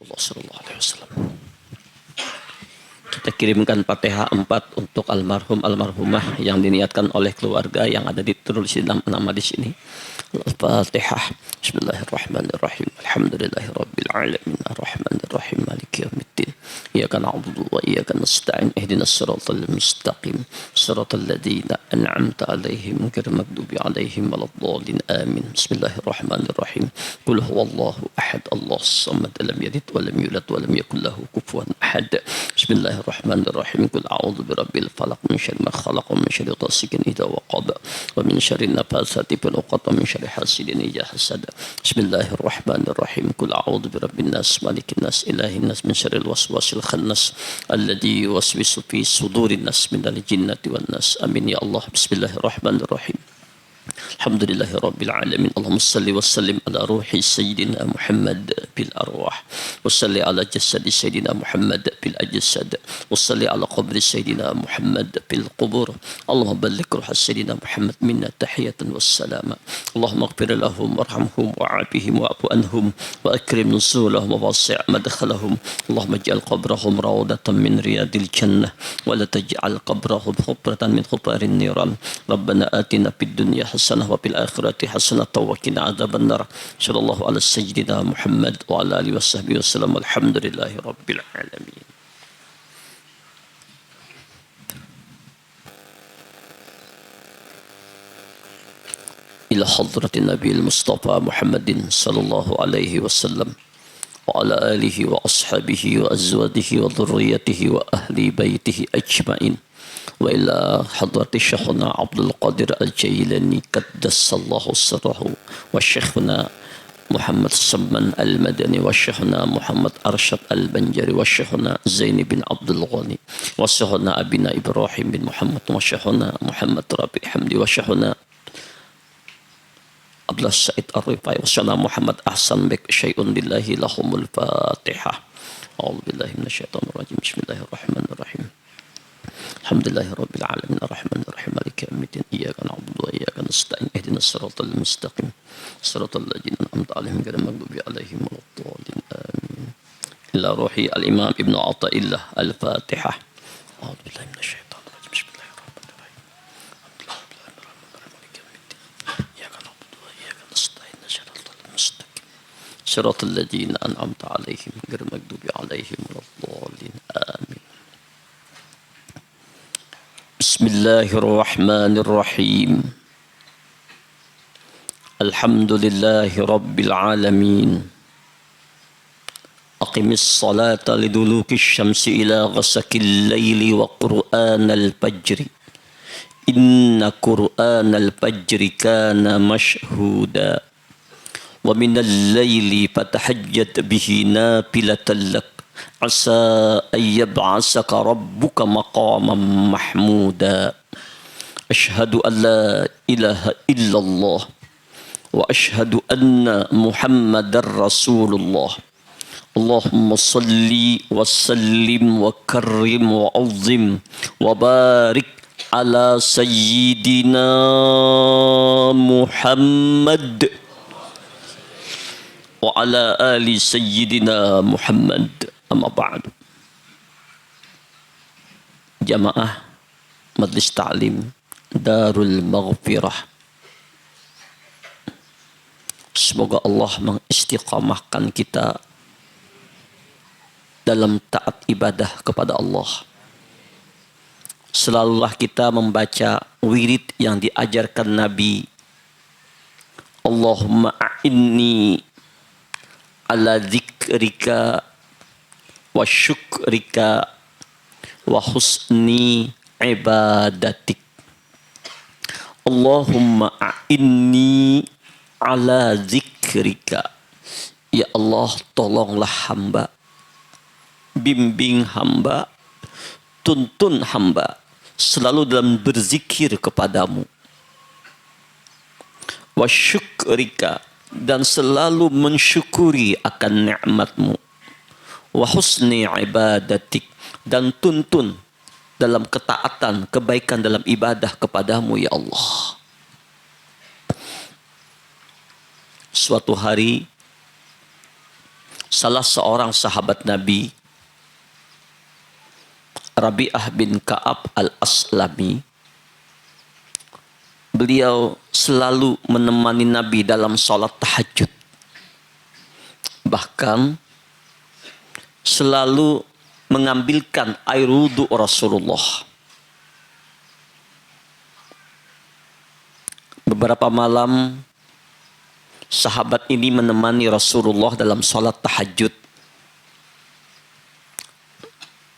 Allah sallallahu alaihi wasallam. Kita kirimkan Fatihah 4 untuk almarhum almarhumah yang diniatkan oleh keluarga yang ada ditulis nama di sini. Al-Fatihah. Bismillahirrahmanirrahim. Alhamdulillahirabbil alamin arrahmanir rahim maliki yaumiddin. Iyyaka na'budu wa iyyaka nasta'in ihdinas siratal mustaqim siratal ladzina an'amta 'alaihim ghairil maghdubi 'alaihim waladdallin amin. Bismillahirrahmanirrahim. Qul huwallahu ahad Allahus samad lam yalid wa lam yulad wa lam yakul lahu kufuwan ahad. Bismillahirrahmanirrahim. Qul a'udzu birabbil falaq min syarri ma khalaq wa min syarri ghasiqin idza waqab wa min syarri nafatsati fil 'uqad wa min syarri hasidin idza hasad. Bismillahirrahmanirrahim. Qul a'udzu birabbin nas malikin nas ilahin nas min syarril waswasil khannas alladzi yuwaswisu fi sudurin nas minal jinnati wan nas. Amin ya Allah. Bismillahirrahmanirrahim. Alhamdulillahi Rabbil Alamin. Allahumma salli wa sallim ala ruhi Sayyidina Muhammad bil arwah wa salli ala jasadi Sayyidina Muhammad bil ajsad wa salli ala qabri Sayyidina Muhammad bil qubur. Allahumma balligh ruha Sayyidina Muhammad minna tahiyatan wassalama. Allahumma ighfir lahum warhamhum wa'afihim wa'fu anhum wa akrim nuzulahum wa wasi' madkhalahum. Allahumma ij'al qabrahum rawdatan min riyadil jannah wa la taj'al qabrahum hufratan min hufarin niran. Rabbana atina fid dunya hasanah wa fil akhirati hasanah wa qina adzabannar. Sallallahu ala sayyidina Muhammad wa ala alihi washabbihi wasallam. Alhamdulillahi rabbil alamin. Ila hadratin Nabi al-Mustafa Muhammadin sallallahu alaihi wasallam wa ala alihi wa ashabihi wa azwajihi wa dhurriyyatihi wa ahli baitihi ajma'in. Wa ila hadrati Syekhuna Abdul Qadir Al-Jailani qaddasallahu sirrahu wa Syekhuna Muhammad Samman Al-Madani wa Syekhuna Muhammad Arsyad Al-Banjari wa Syekhuna Zaini bin Abdul Ghani wa Syekhuna Abina Ibrahim bin Muhammad wa Syekhuna Muhammad Rabi Hamdi wa Syekhuna Abdullah Said Ar-Rifai wa Syekhuna Muhammad Ahsan Bek syai'un lillahi lahumul Fatihah. A'udzu billahi minasyaitonir rajim. Bismillahirrahmanirrahim. Alhamdulillahi rabbil alamin arrahmanir rahim maliki yaumiddin iyyaka na'budu wa iyyaka nasta'in ihdinas siratal mustaqim siratal ladzina an'amta 'alaihim ghairil maghdubi 'alaihim waladdallin amin. Ila ruhi al-Imam Ibnu Athaillah Al-Fatihah. A'udzu billahi minasyaitonir rajim. Bismillahirrahmanirrahim. Alhamdulillahi rabbil alamin maliki yaumiddin iyyaka na'budu wa iyyaka nasta'in siratal mustaqim siratal ladzina an'amta 'alaihim ghairil maghdubi 'alaihim waladdallin amin. Bismillahirrahmanirrahim. Alhamdulillahi rabbil alamin. Aqimis salata liduluki syamsi ila ghasakil layli wa qur'anal fajri. Inna qur'anal fajri kana mashhuda. Wa minal layli fatahajjat bihi nafilatan lak. Asa ayyab'asaka rabbuka maqaman mahmuda. Ashhadu an la ilaha illallah wa ashhadu anna Muhammadar Rasulullah. Allahumma salli wa sallim wa karrim wa azim wa barik ala sayyidina Muhammad wa ala ali sayyidina Muhammad. Amma ba'du. Jamaah Majlis Ta'lim Darul Maghfirah, semoga Allah mengistiqamahkan kita dalam taat ibadah kepada Allah. Selalulah kita membaca wirid yang diajarkan Nabi. Allahumma a'inni ala dzikrika wa syukrika wa husni ibadatik. Allahumma a'inni ala zikrika. Ya Allah, tolonglah hamba, bimbing hamba, tuntun hamba selalu dalam berzikir kepadamu. Wa syukrika, dan selalu mensyukuri akan nikmatmu. Wa husni ibadatik, dan tuntun dalam ketaatan, kebaikan dalam ibadah kepadamu ya Allah. Suatu hari salah seorang sahabat Nabi, Rabi'ah bin Ka'ab al-Aslami, beliau selalu menemani Nabi dalam sholat tahajud. Bahkan selalu mengambilkan air wudhu Rasulullah. Beberapa malam sahabat ini menemani Rasulullah dalam sholat tahajud.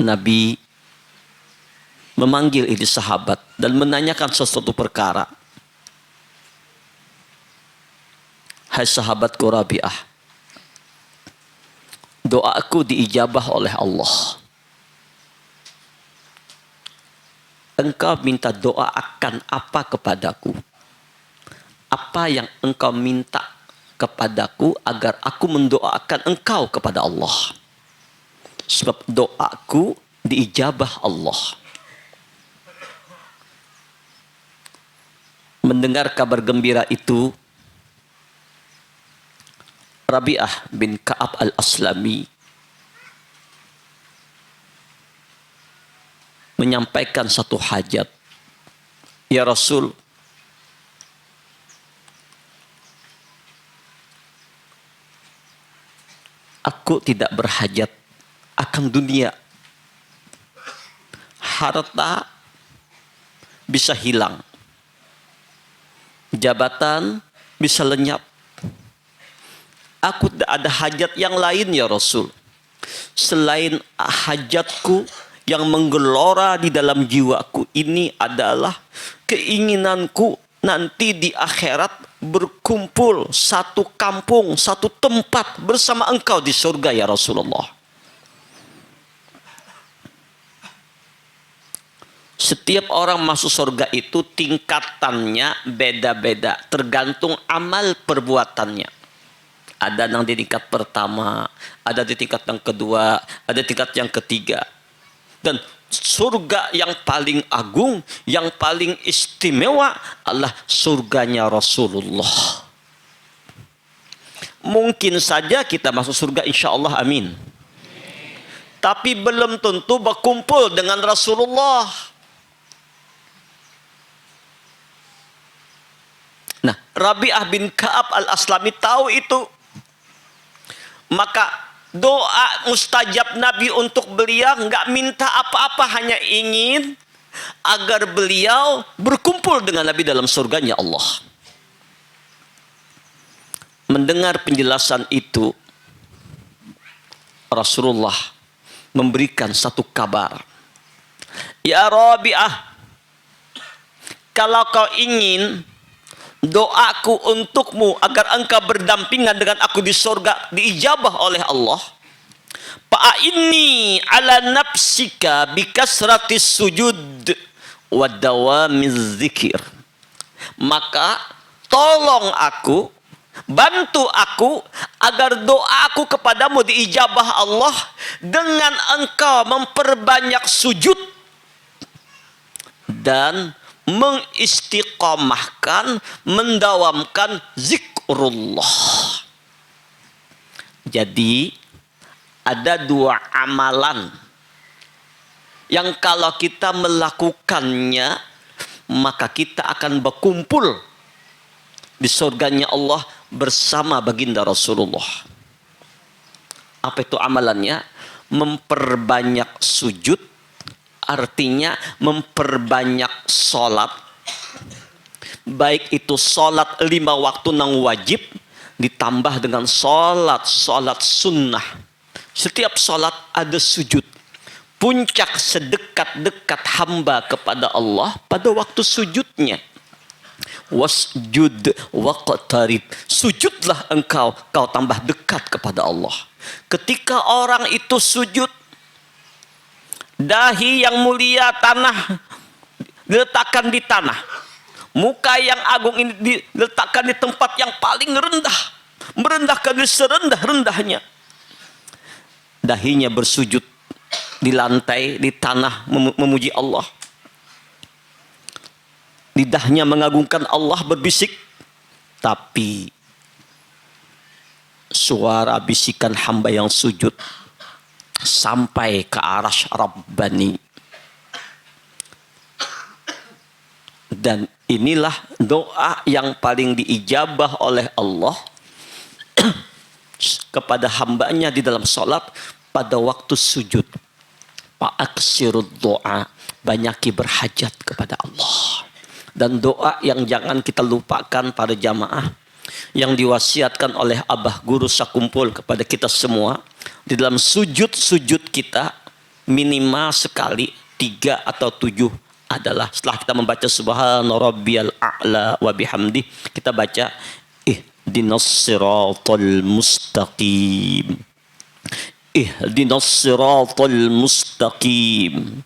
Nabi memanggil ini sahabat dan menanyakan sesuatu perkara. Hai sahabatku Rabi'ah, doaku diijabah oleh Allah. Engkau minta doa akan apa kepadaku? Apa yang engkau minta kepadaku agar aku mendoakan engkau kepada Allah? Sebab doaku diijabah Allah. Mendengar kabar gembira itu, Rabi'ah bin Ka'ab al-Aslami menyampaikan satu hajat. Ya Rasul, aku tidak berhajat akan dunia. Harta bisa hilang. Jabatan bisa lenyap. Aku tidak ada hajat yang lain ya Rasul. Selain hajatku yang menggelora di dalam jiwaku ini adalah keinginanku nanti di akhirat berkumpul satu kampung, satu tempat bersama engkau di surga ya Rasulullah. Setiap orang masuk surga itu tingkatannya beda-beda, tergantung amal perbuatannya. Ada yang di tingkat pertama, ada di tingkat yang kedua, ada tingkat yang ketiga. Dan surga yang paling agung, yang paling istimewa adalah surganya Rasulullah. Mungkin saja kita masuk surga, insya Allah, amin. Tapi belum tentu berkumpul dengan Rasulullah. Nah, Rabi'ah bin Ka'ab al-Aslami tahu itu. Maka doa mustajab Nabi untuk beliau nggak minta apa-apa, hanya ingin agar beliau berkumpul dengan Nabi dalam surganya Allah. Mendengar penjelasan itu, Rasulullah memberikan satu kabar. Ya Rabi'ah, kalau kau ingin doaku untukmu agar engkau berdampingan dengan aku di surga diijabah oleh Allah, fa'inni ala nafsika bikasratis sujud wa dawamiz zikir. Maka tolong aku, bantu aku agar doaku kepadamu diijabah Allah dengan engkau memperbanyak sujud dan mengistiqomahkan, mendawamkan zikrullah. Jadi ada dua amalan yang kalau kita melakukannya maka kita akan berkumpul di surganya Allah bersama baginda Rasulullah. Apa itu amalannya? Memperbanyak sujud, artinya memperbanyak sholat. Baik itu sholat 5 waktu yang wajib ditambah dengan sholat sunnah. Setiap sholat ada sujud. Puncak sedekat-dekat hamba kepada Allah pada waktu sujudnya. Wasjud waqtarib. Sujudlah engkau, kau tambah dekat kepada Allah. Ketika orang itu sujud, dahi yang mulia tanah diletakkan di tanah, muka yang agung ini diletakkan di tempat yang paling rendah, merendahkan diri serendah-rendahnya. Dahinya bersujud di lantai, di tanah, memuji Allah. Lidahnya mengagungkan Allah, berbisik. Tapi suara bisikan hamba yang sujud sampai ke arasy Rabbani. Dan inilah doa yang paling diijabah oleh Allah kepada hambanya di dalam salat pada waktu sujud. Fa'aksirud doa, banyaki berhajat kepada Allah. Dan doa yang jangan kita lupakan pada jamaah, yang diwasiatkan oleh Abah Guru Sakumpul kepada kita semua, di dalam sujud-sujud kita minimal sekali 3 atau 7 adalah setelah kita membaca subhana rabbiyal a'la wa bihamdi, kita baca ihdinas siratal mustaqim, ihdinas siratal mustaqim,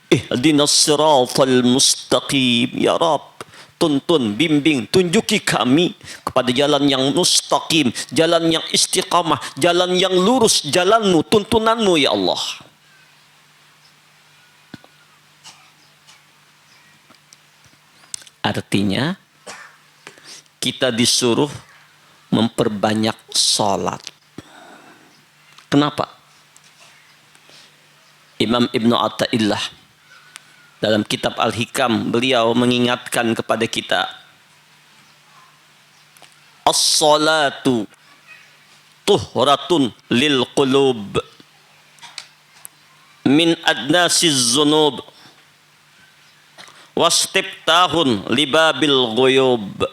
ihdinas siratal mustaqim. Ya Rabb, tuntun, bimbing, tunjuki kami kepada jalan yang mustaqim, jalan yang istiqamah, jalan yang lurus, jalanmu, tuntunanmu ya Allah. Artinya kita disuruh memperbanyak salat. Kenapa? Imam Ibnu Athaillah dalam kitab Al-Hikam, beliau mengingatkan kepada kita, as-salatu tuhratun lil qulub min adnasiz zunub wastiftahun libabil ghuyub.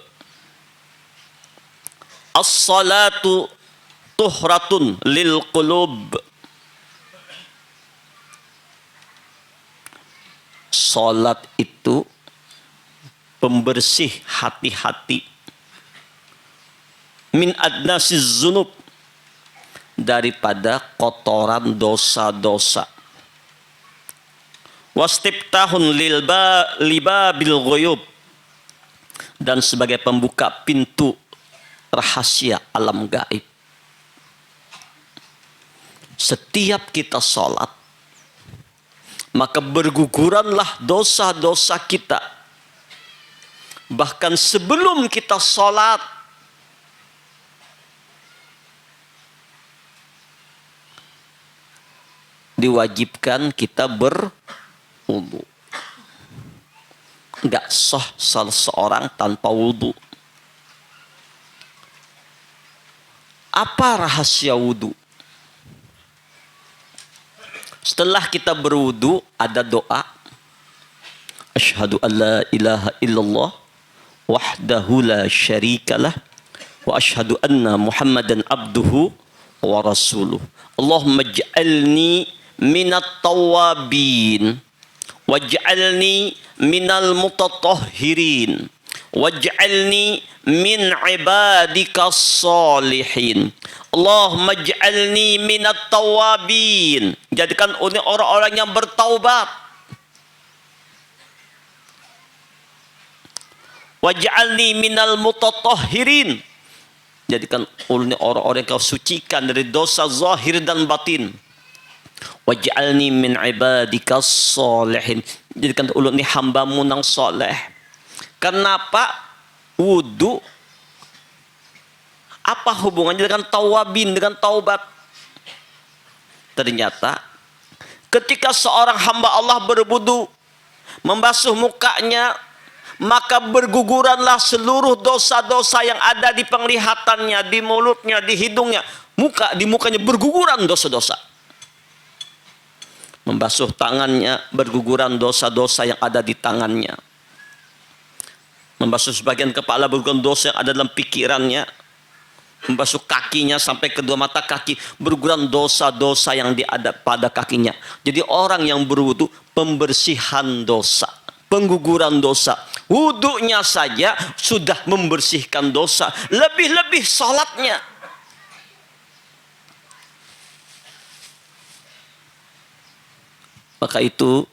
As-salatu tuhratun lil qulub. Salat itu pembersih hati-hati. Min adnasiz zunub, daripada kotoran dosa-dosa. Wastiftahun libabil ghuyub, dan sebagai pembuka pintu rahasia alam gaib. Setiap kita salat, maka berguguranlah dosa-dosa kita. Bahkan sebelum kita salat, diwajibkan kita berwudu. Enggak sah salah seorang tanpa wudu. Apa rahasia wudu? Setelah kita berwudu, ada doa. Asyhadu an la ilaha illallah wahdahu la syarikalah wa asyhadu anna Muhammadan abduhu wa rasuluh. Allahumma ij'alni minat tawabin waj'alni minal mutatahhirin waj'alni min ibadikas salihin. Allahumma ij'alni minat tawabin, jadikan orang-orang yang bertaubat. Waj'alni minal mutatahhirin, jadikan orang-orang yang kau sucikan dari dosa zahir dan batin. Waj'alni min ibadikas salihin, jadikan ulun ni hambamu nang soleh. Kenapa wudu? Apa hubungannya dengan tawabin, dengan taubat? Ternyata ketika seorang hamba Allah berwudu, membasuh mukanya, maka berguguranlah seluruh dosa-dosa yang ada di penglihatannya, di mulutnya, di hidungnya. Di mukanya berguguran dosa-dosa. Membasuh tangannya, berguguran dosa-dosa yang ada di tangannya. Membasuh sebagian kepala, berguguran dosa yang ada dalam pikirannya. Membasuh kakinya sampai kedua mata kaki, berguguran dosa-dosa yang ada pada kakinya. Jadi orang yang berwudu, pembersihan dosa, pengguguran dosa. Wudunya saja sudah membersihkan dosa, lebih-lebih salatnya. Maka itu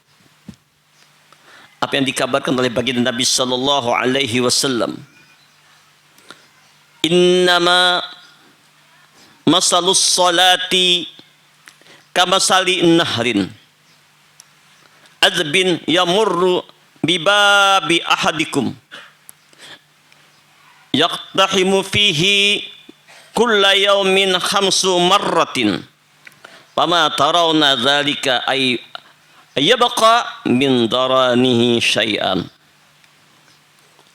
apa yang dikabarkan oleh baginda Nabi sallallahu alaihi wasallam, innama masalus salati kamasali nahrin azbin yamurru bibabi ahadikum yaqtahimu fihi kulla yaumin khamsu marratin fama tarawna dzalika ay yabqa min daranihi syai'an.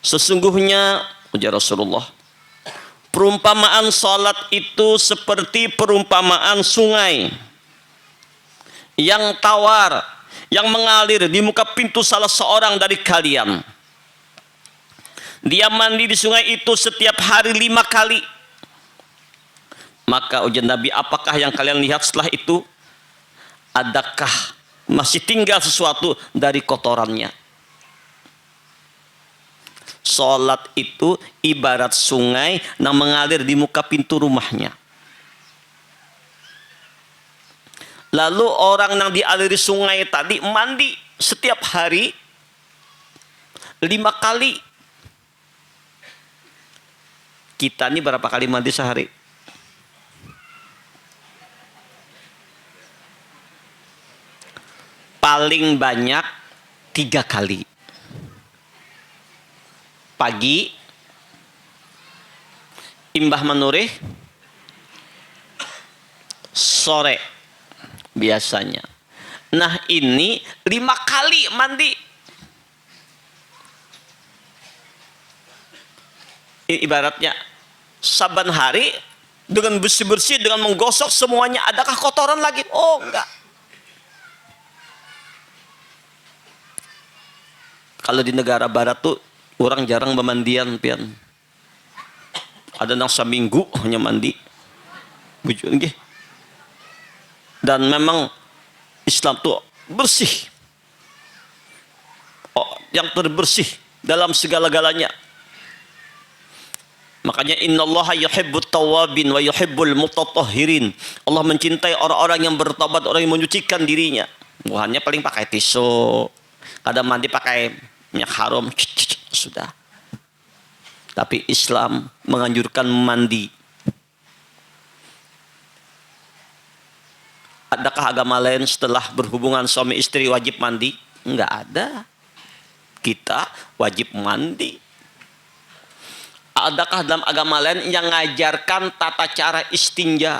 Sesungguhnya ujar Rasulullah, perumpamaan salat itu seperti perumpamaan sungai yang tawar, yang mengalir di muka pintu salah seorang dari kalian. Dia mandi di sungai itu setiap hari 5 kali. Maka ujar Nabi, apakah yang kalian lihat setelah itu? Adakah masih tinggal sesuatu dari kotorannya? Salat itu ibarat sungai yang mengalir di muka pintu rumahnya. Lalu orang yang dialiri sungai tadi mandi setiap hari 5 kali. Kita ini berapa kali mandi sehari? Paling banyak 3 kali. Pagi, imbah menurih, sore biasanya. Nah ini 5 kali mandi. Ibaratnya saban hari dengan bersih-bersih, dengan menggosok semuanya. Adakah kotoran lagi? Oh enggak. Kalau di negara barat tuh orang jarang memandian, pian. Ada yang seminggu hanya mandi. Bujun nggih. Dan memang Islam tuh bersih. Oh, yang terbersih dalam segala-galanya. Makanya innallaha yuhibbut tawwabin wa yuhibbul mutatahhirin. Allah mencintai orang-orang yang bertobat, orang yang menyucikan dirinya. Bukannya paling pakai tisu. Kadang mandi pakai minyak harum, sudah. Tapi Islam menganjurkan mandi. Adakah agama lain setelah berhubungan suami istri wajib mandi? Enggak ada. Kita wajib mandi. Adakah dalam agama lain yang mengajarkan tata cara istinja?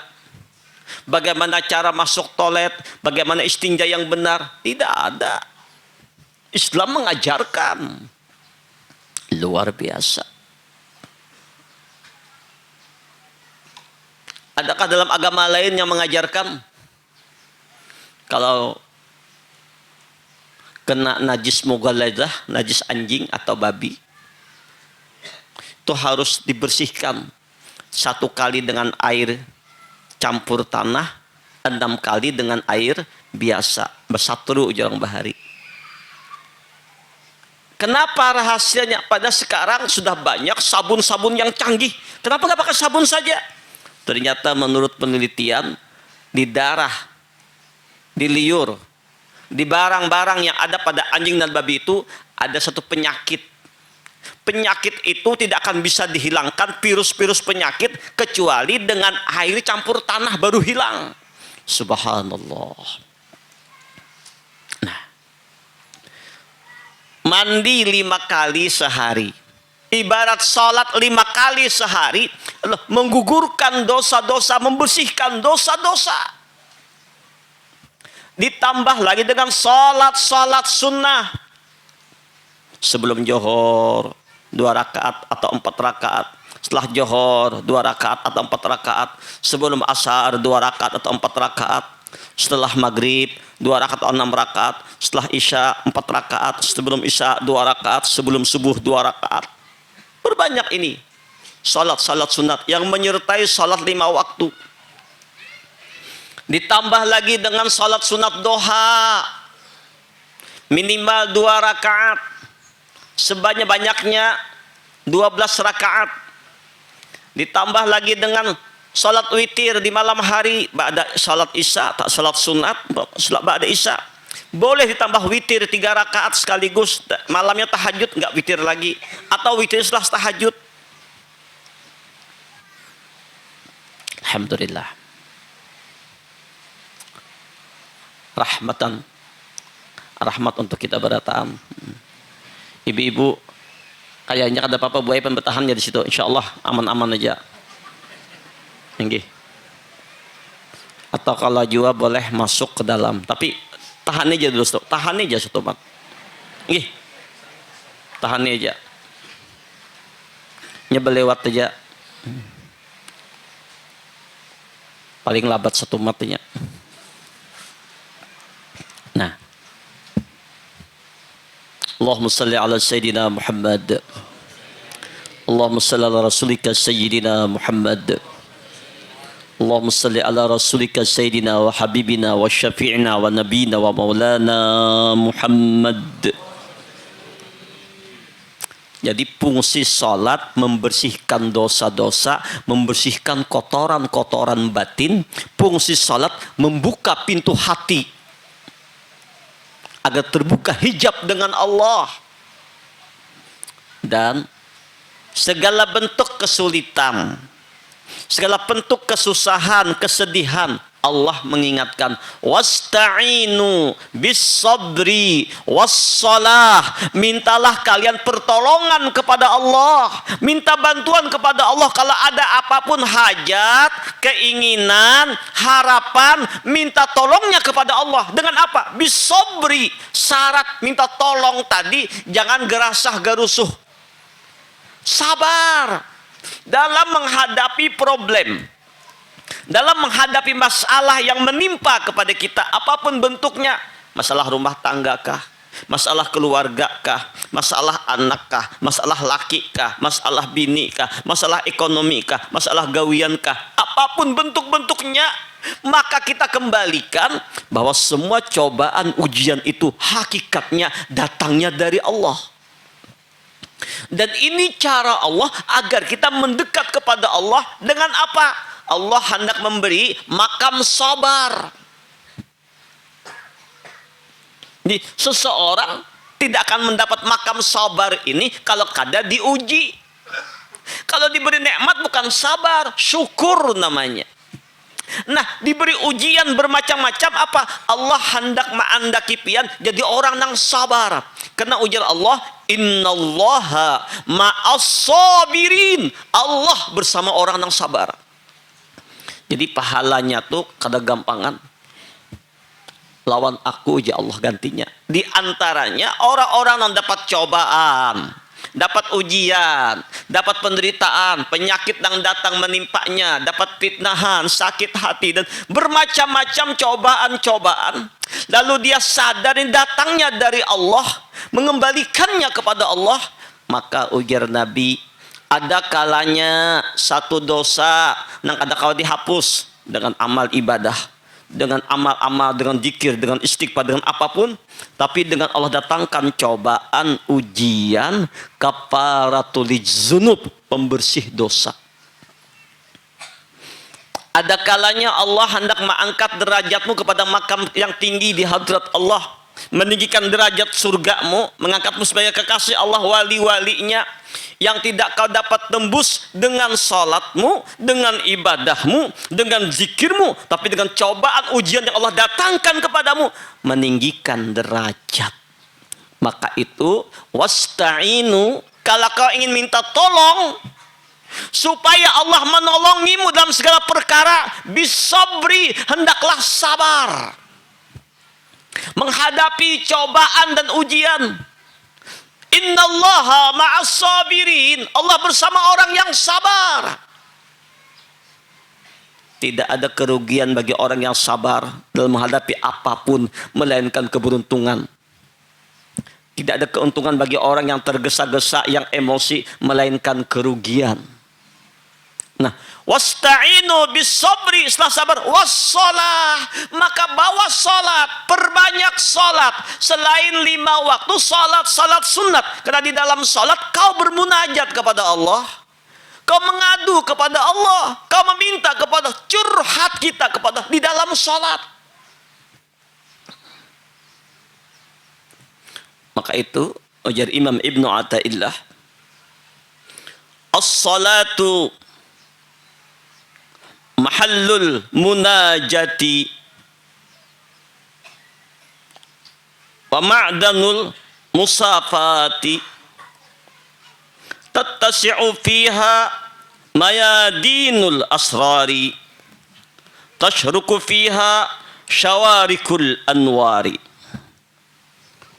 Bagaimana cara masuk toilet? Bagaimana istinja yang benar? Tidak ada. Islam mengajarkan. Luar biasa. Adakah dalam agama lain yang mengajarkan kalau kena najis mughalladzah, najis anjing atau babi, itu harus dibersihkan 1 kali dengan air campur tanah, 6 kali dengan air biasa, bersatru jarang bahari. Kenapa rahasianya? Pada sekarang sudah banyak sabun-sabun yang canggih. Kenapa nggak pakai sabun saja? Ternyata menurut penelitian, di darah, di liur, di barang-barang yang ada pada anjing dan babi itu ada satu penyakit. Penyakit itu tidak akan bisa dihilangkan, virus-virus penyakit, kecuali dengan air campur tanah baru hilang. Subhanallah. Nah, mandi 5 kali sehari. Ibarat salat 5 kali sehari, menggugurkan dosa-dosa, membersihkan dosa-dosa. Ditambah lagi dengan salat sunnah. Sebelum johor 2 rakaat atau 4 rakaat. Setelah johor 2 rakaat atau 4 rakaat. Sebelum asar 2 rakaat atau 4 rakaat. Setelah maghrib 2 rakaat atau 6 rakaat. Setelah isya 4 rakaat. Sebelum isya 2 rakaat. Sebelum subuh 2 rakaat. Berbanyak ini salat-salat sunat yang menyertai salat 5 waktu. Ditambah lagi dengan salat sunat duha minimal 2 rakaat, sebanyak-banyaknya 12 rakaat. Ditambah lagi dengan salat witir di malam hari, ba'da salat isya, tak salat sunat, salat ba'da isya. Boleh ditambah witir 3 rakaat sekaligus, malamnya tahajud nggak witir lagi, atau witir setelah tahajud. Alhamdulillah. Rahmat untuk kita berataan. Ibu-ibu, kayaknya ada Papa buaya bertahannya di situ. Insya Allah aman-aman aja. Nggih. Atau kalau juga boleh masuk ke dalam, tapi tahan aja dulu, tahan aja satu mat. Nggih. Tahan aja. Nyebel lewat aja. Paling lambat satu matnya. Nah. Allahumma salli ala Sayyidina Muhammad. Allahumma salli ala Rasulika Sayyidina Muhammad. Allahumma salli ala Rasulika Sayyidina wa Habibina wa Syafi'ina wa Nabina wa Maulana Muhammad. Jadi fungsi salat membersihkan dosa-dosa, membersihkan kotoran-kotoran batin. Fungsi salat membuka pintu hati agar terbuka hijab dengan Allah. Dan segala bentuk kesulitan, segala bentuk kesusahan, kesedihan, Allah mengingatkan, wasta'inu bis sabri wassalah. Mintalah kalian pertolongan kepada Allah, minta bantuan kepada Allah kalau ada apapun hajat, keinginan, harapan, minta tolongnya kepada Allah. Dengan apa? Bis sabri. Syarat minta tolong tadi jangan gerasah gerusuh. Sabar dalam menghadapi problem, dalam menghadapi masalah yang menimpa kepada kita, apapun bentuknya. Masalah rumah tangga kah, masalah keluarga kah, masalah anak kah, masalah laki kah, masalah bini kah, masalah ekonomi kah, masalah gawian kah, apapun bentuk-bentuknya, maka kita kembalikan bahwa semua cobaan ujian itu hakikatnya datangnya dari Allah. Dan ini cara Allah agar kita mendekat kepada Allah dengan apa? Allah hendak memberi makam sabar. Jadi seseorang tidak akan mendapat makam sabar ini kalau kadang diuji. Kalau diberi nikmat bukan sabar, syukur namanya. Nah, diberi ujian bermacam-macam apa? Allah hendak mengandaki pian jadi orang yang sabar. Karena ujar Allah, innallaha ma'as-sabirin. Allah bersama orang yang sabar. Jadi pahalanya tuh kada gampangan. Lawan aku aja Allah gantinya. Di antaranya orang-orang yang dapat cobaan, dapat ujian, dapat penderitaan, penyakit yang datang menimpanya, dapat fitnahan, sakit hati, dan bermacam-macam cobaan-cobaan. Lalu dia sadar ini datangnya dari Allah, mengembalikannya kepada Allah. Maka ujar Nabi, ada kalanya satu dosa yang ada kalau dihapus dengan amal ibadah, dengan amal-amal, dengan zikir, dengan istighfar, dengan apapun. Tapi dengan Allah datangkan cobaan, ujian, kafaratul dzunub, pembersih dosa. Ada kalanya Allah hendak mengangkat derajatmu kepada makam yang tinggi di hadrat Allah, meninggikan derajat surgamu, mengangkatmu sebagai kekasih Allah, wali-walinya, yang tidak kau dapat tembus dengan salatmu, dengan ibadahmu, dengan zikirmu, tapi dengan cobaan ujian yang Allah datangkan kepadamu, meninggikan derajat. Maka itu wasta'inu, kalau kau ingin minta tolong supaya Allah menolongimu dalam segala perkara, bisabri, hendaklah sabar menghadapi cobaan dan ujian. Innallaha ma'as-sabirin. Allah bersama orang yang sabar. Tidak ada kerugian bagi orang yang sabar dalam menghadapi apapun melainkan keberuntungan. Tidak ada keuntungan bagi orang yang tergesa-gesa, yang emosi, melainkan kerugian. Nah, wasta'inu bis sabri, setelah sabar, wassalah, maka bawa salat, perbanyak salat. Selain 5 waktu, salat sunat. Karena di dalam salat kau bermunajat kepada Allah, kau mengadu kepada Allah, kau meminta kepada, curhat kita kepada di dalam salat. Maka itu ujar Imam Ibnu Athaillah, as-salatu mahallul munajati wa ma'danul musafati tattasi'u fiha mayadinul asrari tashruku fiha syawarikul anwari.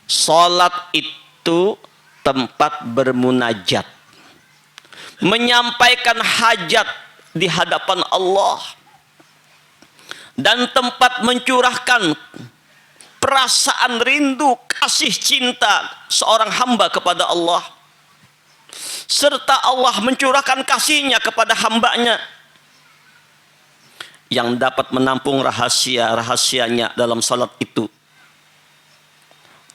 Salat itu tempat bermunajat, menyampaikan hajat di hadapan Allah, dan tempat mencurahkan perasaan rindu, kasih cinta seorang hamba kepada Allah, serta Allah mencurahkan kasihnya kepada hambanya yang dapat menampung rahasia-rahasianya dalam salat itu.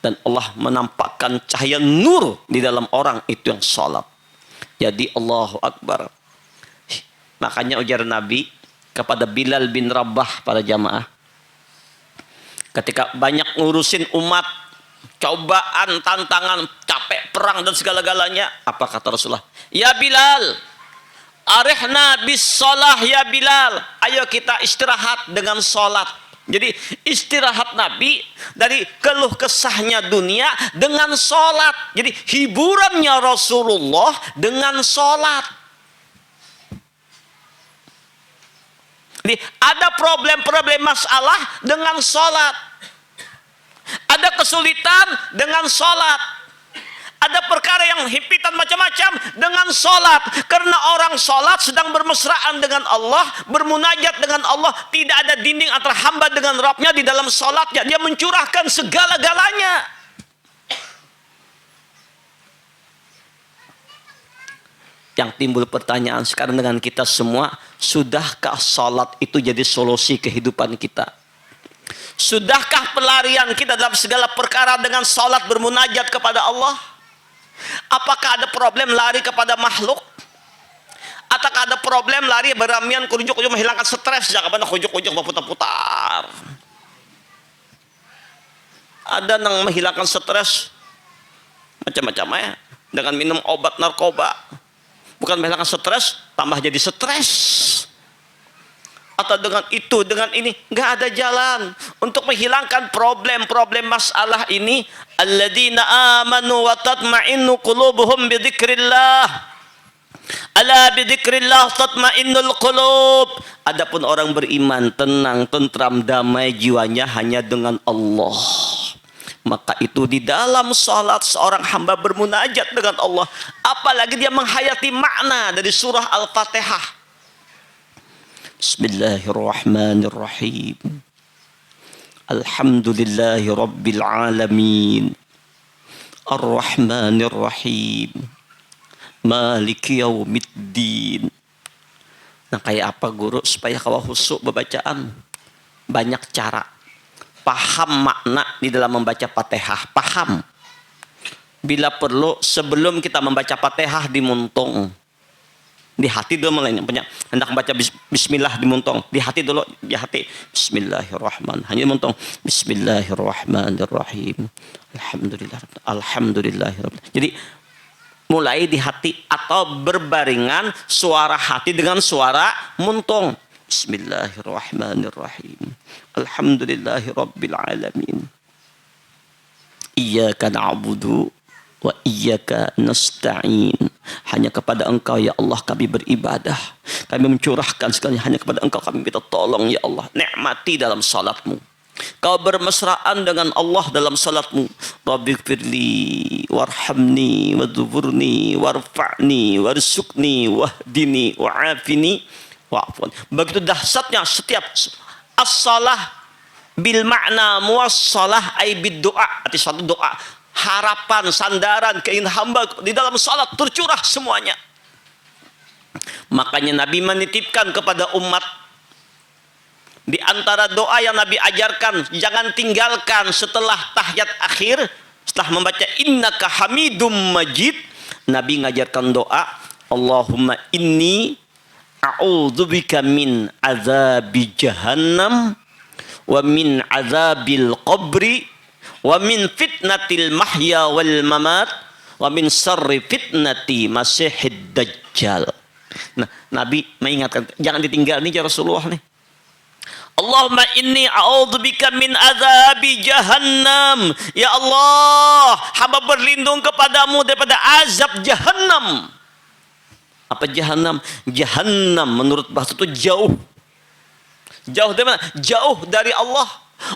Dan Allah menampakkan cahaya nur di dalam orang itu yang salat. Jadi Allahu Akbar. Makanya ujar Nabi kepada Bilal bin Rabah pada jamaah, ketika banyak ngurusin umat, cobaan, tantangan, capek, perang dan segala-galanya, apa kata Rasulullah? Ya Bilal, arihna bis shalah ya Bilal. Ayo kita istirahat dengan salat. Jadi istirahat Nabi dari keluh kesahnya dunia dengan salat. Jadi hiburannya Rasulullah dengan salat. Jadi ada problem-problem masalah dengan salat. Ada kesulitan dengan salat. Ada perkara yang himpitan macam-macam dengan salat. Karena orang salat sedang bermesraan dengan Allah, bermunajat dengan Allah. Tidak ada dinding antara hamba dengan Rabbnya di dalam salatnya. Dia mencurahkan segala-galanya. Yang timbul pertanyaan sekarang dengan kita semua, sudahkah salat itu jadi solusi kehidupan kita? Sudahkah pelarian kita dalam segala perkara dengan salat bermunajat kepada Allah? Apakah ada problem lari kepada makhluk? Ataukah ada problem lari beramian kujuk-kujuk menghilangkan stres? Jangan pernah kujuk-kujuk berputar-putar. Ada yang menghilangkan stres macam-macam ya, dengan minum obat narkoba. Bukan menghilangkan stres, tambah jadi stres. Atau dengan itu, dengan ini, nggak ada jalan untuk menghilangkan problem-problem masalah ini. Alladzina amanu wa tatma'innu qulubuhum bidzikrillah. Ala bidzikrillah tatma'innul qulub. Adapun orang beriman, tenang, tentram, damai jiwanya hanya dengan Allah. Maka itu di dalam salat seorang hamba bermunajat dengan Allah, apalagi dia menghayati makna dari surah Al-Fatihah. Bismillahirrahmanirrahim. Alhamdulillahi rabbil alamin. Ar-Rahmanirrahim. Maliki yaumiddin. Nah, kayak apa guru supaya kau khusyuk bacaan? Banyak cara. Paham makna di dalam membaca Fatihah. Paham. Bila perlu sebelum kita membaca Fatihah dimuntung. Di hati dulu mulainya, hendak membaca bismillah dimuntong, di hati dulu, di hati bismillahirrahmanirrahim, hanya dimuntong bismillahirrahmanirrahim, alhamdulillahirabbil. Jadi mulai di hati atau berbaringan suara hati dengan suara muntong. Bismillahirrahmanirrahim, alhamdulillahirabbil alamin, iyyaka na'budu wa iyyaka nasta'in. Hanya kepada Engkau ya Allah kami beribadah, kami mencurahkan segalanya, hanya kepada Engkau kami minta tolong ya Allah. Nikmati dalam salatmu, kau bermesraan dengan Allah dalam salatmu. Rabbighfirli warhamni wadhkurni warfa'ni warzuqni wahdini wa'afini wa'afwan. Begitu dahsyatnya setiap as-salah bil makna muwassalah ay bid doa, arti suatu doa, harapan, sandaran, keinginan hamba di dalam salat tercurah semuanya. Makanya Nabi menitipkan kepada umat, di antara doa yang Nabi ajarkan, jangan tinggalkan setelah tahiyat akhir, setelah membaca innaka hamidum majid, Nabi ngajarkan doa, Allahumma inni a'udzubika min azabi jahannam wa min azabil qabri wa min fitnatil mahya wal mamat wa min syarri fitnati masihid dajjal. Nah, Nabi mengingatkan, jangan ditinggal nih ya Rasulullah nih. Allahumma inni a'udzubika min azabi jahannam. Ya Allah, hamba berlindung kepadamu daripada azab jahannam. Apa jahanam? Jahanam menurut bahasa itu jauh. Jauh dari mana? Jauh dari Allah.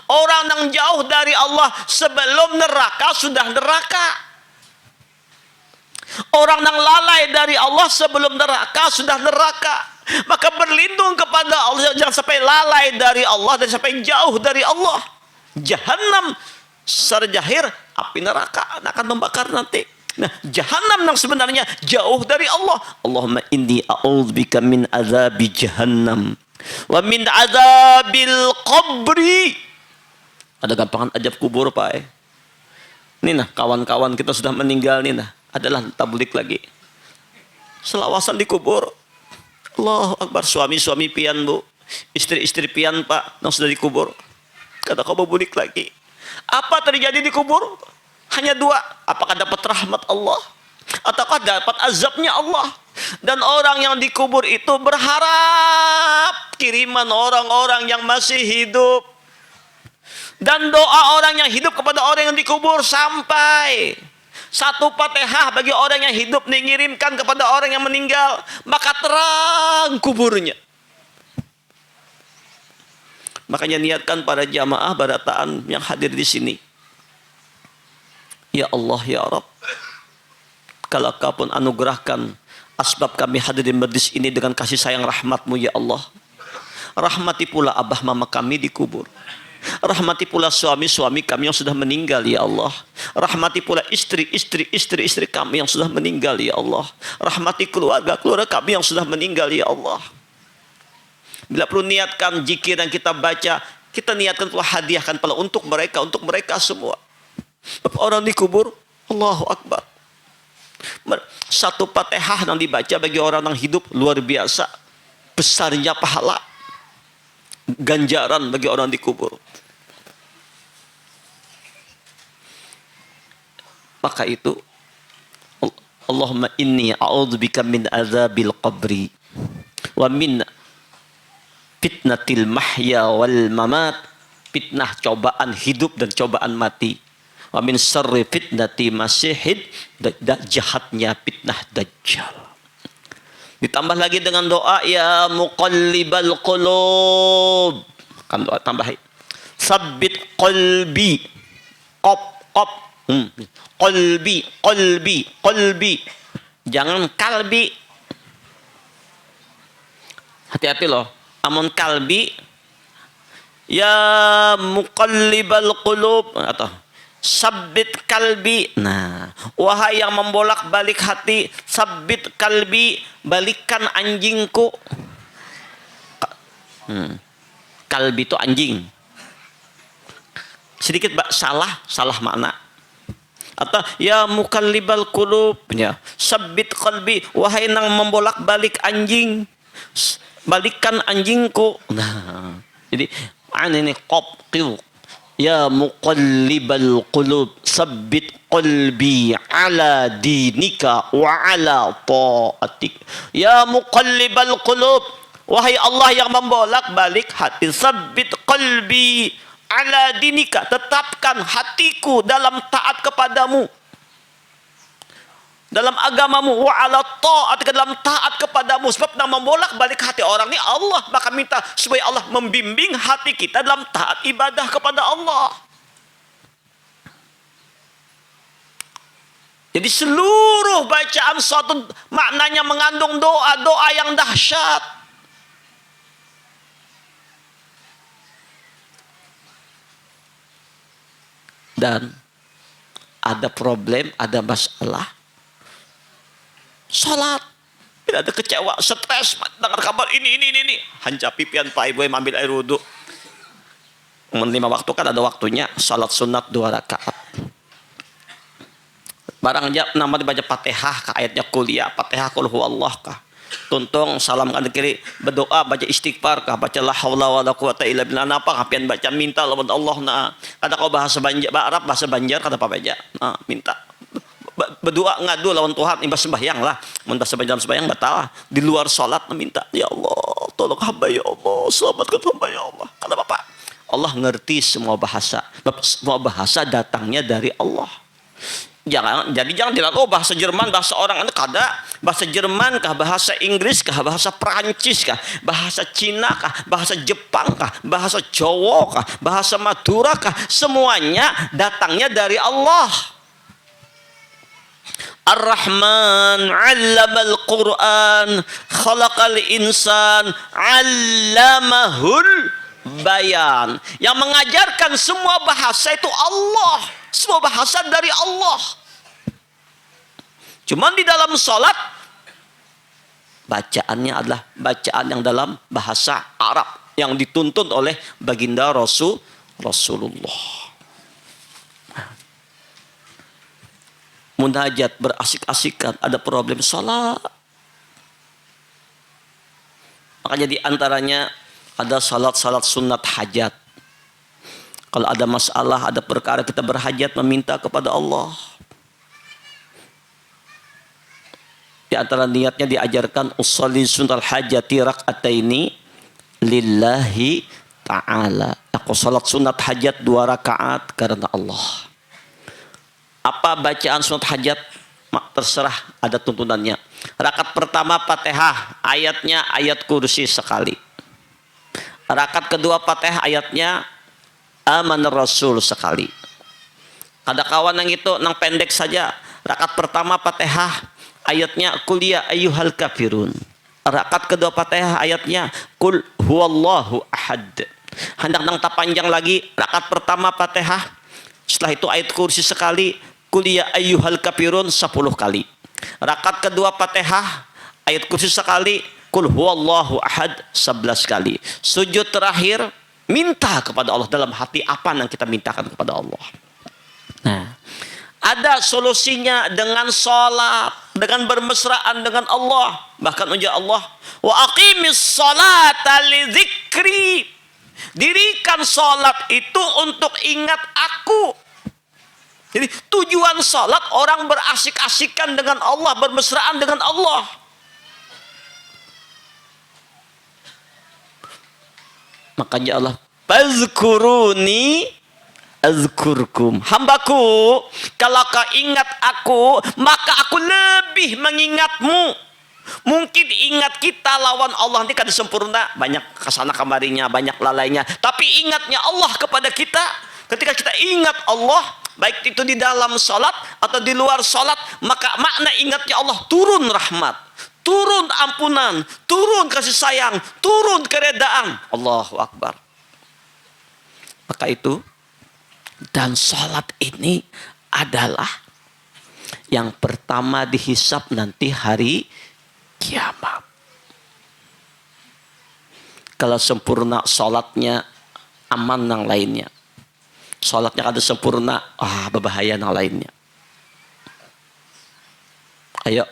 Orang yang jauh dari Allah sebelum neraka sudah neraka. Orang yang lalai dari Allah sebelum neraka sudah neraka. Maka berlindung kepada Allah, jangan sampai lalai dari Allah dan sampai jauh dari Allah. Jahanam secara jahir api neraka akan membakar nanti. Nah, jahanam yang sebenarnya jauh dari Allah. Allahumma inni a'udzubika min azabi jahannam wa min azabil qabri. Ada gampangan ajab kubur, Pak. Ini nah, kawan-kawan kita sudah meninggal nih nah, adalah tablik lagi. Selawasan di kubur. Allahu Akbar, suami-suami pian, Bu. Istri-istri pian, Pak, yang sudah dikubur. Kata kau bulik lagi. Apa terjadi di kubur? Hanya dua. Apakah dapat rahmat Allah? Ataukah dapat azabnya Allah? Dan orang yang dikubur itu berharap kiriman orang-orang yang masih hidup. Dan doa orang yang hidup kepada orang yang dikubur sampai satu Fatihah bagi orang yang hidup mengirimkan kepada orang yang meninggal, maka terang kuburnya. Makanya niatkan para jamaah barataan yang hadir di sini. Ya Allah, ya Rabb, kalau kau pun anugerahkan asbab kami hadir di majlis ini dengan kasih sayang rahmat-Mu, ya Allah. Rahmati pula abah mama kami dikubur. Rahmati pula suami-suami kami yang sudah meninggal, ya Allah. Rahmati pula istri-istri kami yang sudah meninggal, ya Allah. Rahmati keluarga-keluarga kami yang sudah meninggal, ya Allah. Bila perlu niatkan zikir yang kita baca, kita niatkan pula hadiahkan pula untuk mereka semua. Orang dikubur, Allahu Akbar. Satu Fatihah yang dibaca bagi orang yang hidup luar biasa. Besarnya pahala. Ganjaran bagi orang dikubur. Maka itu Allahumma inni a'udzubika min azabil qabri wa min fitnatil mahya wal mamat, fitnah cobaan hidup dan cobaan mati, wa min syarri fitnati masihid, jahatnya fitnah dajjal. Ditambah lagi dengan doa ya muqallibal qulub. Kan doa tambahin. Sabbit qalbi. Qalbi. Jangan kalbi. Hati-hati loh. Amun kalbi ya muqallibal qulub atau sabbit kalbi. Nah, wahai yang membolak-balik hati, sabbit kalbi, balikkan anjingku. Kalbi itu anjing. Sedikit salah makna. Atau ya muqallibal qulub, ya sabbit qalbi, wahai yang membolak-balik anjing, balikkan anjingku. Nah, jadi ini qil. Ya muqallibal qulub, sabbit qalbi ala dinika wa ala ta'atik. Ya muqallibal qulub, wahai Allah yang membolak-balik hati, sabbit qalbi ala dinika, tetapkan hatiku dalam taat kepadamu, dalam agamamu, wa ala ta'atik, dalam taat kepadamu. Sebab yang membolak-balik hati orang ini Allah, maka minta supaya Allah membimbing hati kita dalam taat ibadah kepada Allah. Jadi seluruh bacaan suatu maknanya mengandung doa-doa yang dahsyat. Dan ada problem, ada masalah, salat, tidak ada kecewa, stres, dengar kabar ini. Hanca pipian Pak Ibu yang ambil air wudhu. 5 waktu kan ada waktunya, salat sunat 2 rakaat. Barang aja nama dibaca Fatihah, ayatnya kuliah, Fatihah kul huwallah kah. Tuntung salam kan kiri, berdoa baca istighfar kah, baca la haula wala quwata illa billah, apa kapian baca minta lawan Allah. Nah, kata kau bahasa Banjar, Arab bahasa Banjar kata apa baca. Nah, minta berdoa ngadu lawan Tuhan, imbas sembahyang lah. Mun bahasa Banjar sembahyang batal. Di luar salat minta, ya Allah, tolong hamba ya Allah, selamatkan hamba ya Allah. Kata Bapak, Allah ngerti semua bahasa. Semua bahasa datangnya dari Allah. Jangan dilihat, oh bahasa Jerman, bahasa orang itu kada, bahasa Jerman kah, bahasa Inggris kah, bahasa Perancis kah, bahasa Cina kah, bahasa Jepang kah, bahasa Jawa kah, bahasa Madura kah, semuanya datangnya dari Allah. Ar-Rahman 'allamal Qur'an, khalaqal insan, 'allamahul bayan. Yang mengajarkan semua bahasa itu Allah. Semua bahasa dari Allah. Cuman di dalam sholat, bacaannya adalah bacaan yang dalam bahasa Arab yang dituntun oleh baginda Rasulullah. Munajat, berasik-asikan, ada problem sholat. Makanya di antaranya ada salat-salat sunat hajat. Kalau ada masalah, ada perkara, kita berhajat meminta kepada Allah. Di antara niatnya diajarkan usolli sunnatal hajati rak'ataini lillahi ta'ala. Aku salat sunat hajat 2 rakaat karena Allah. Apa bacaan sunat hajat? Terserah, ada tuntunannya. Rakaat pertama Fatihah, ayatnya ayat kursi sekali. Rakaat kedua Fatihah ayatnya Amanar Rasul sekali. Ada kawan yang itu nang pendek saja. Rakaat pertama Fatihah ayatnya Qul ya ayyuhal kafirun. Rakaat kedua Fatihah ayatnya Qul huwallahu ahad. Hendak nang panjang lagi, rakaat pertama Fatihah, setelah itu ayat kursi sekali, Qul ya ayyuhal kafirun 10 kali. Rakaat kedua Fatihah ayat kursi sekali, Qul huwallahu ahad 11 kali. Sujud terakhir minta kepada Allah dalam hati apa yang kita mintakan kepada Allah. Nah, ada solusinya dengan sholat, dengan bermesraan dengan Allah. Bahkan ujar Allah, wa aqimis sholata li dzikri. Dirikan sholat itu untuk ingat aku. Jadi tujuan sholat orang berasik-asikan dengan Allah, bermesraan dengan Allah. Makanya Allah, fazkuruni azkurkum. Hambaku, kalau kau ingat aku, maka aku lebih mengingatmu. Mungkin ingat kita lawan Allah ini kan sempurna, banyak kesana kemarinya, banyak lalainya. Tapi ingatnya Allah kepada kita, ketika kita ingat Allah, baik itu di dalam sholat atau di luar sholat, maka makna ingatnya Allah turun rahmat, turun ampunan, turun kasih sayang, turun keredaan. Allahu Akbar. Maka itu, dan sholat ini adalah yang pertama dihisap nanti hari kiamat. Kalau sempurna sholatnya, aman yang lainnya. Sholatnya kada sempurna, berbahaya yang lainnya. Ayo,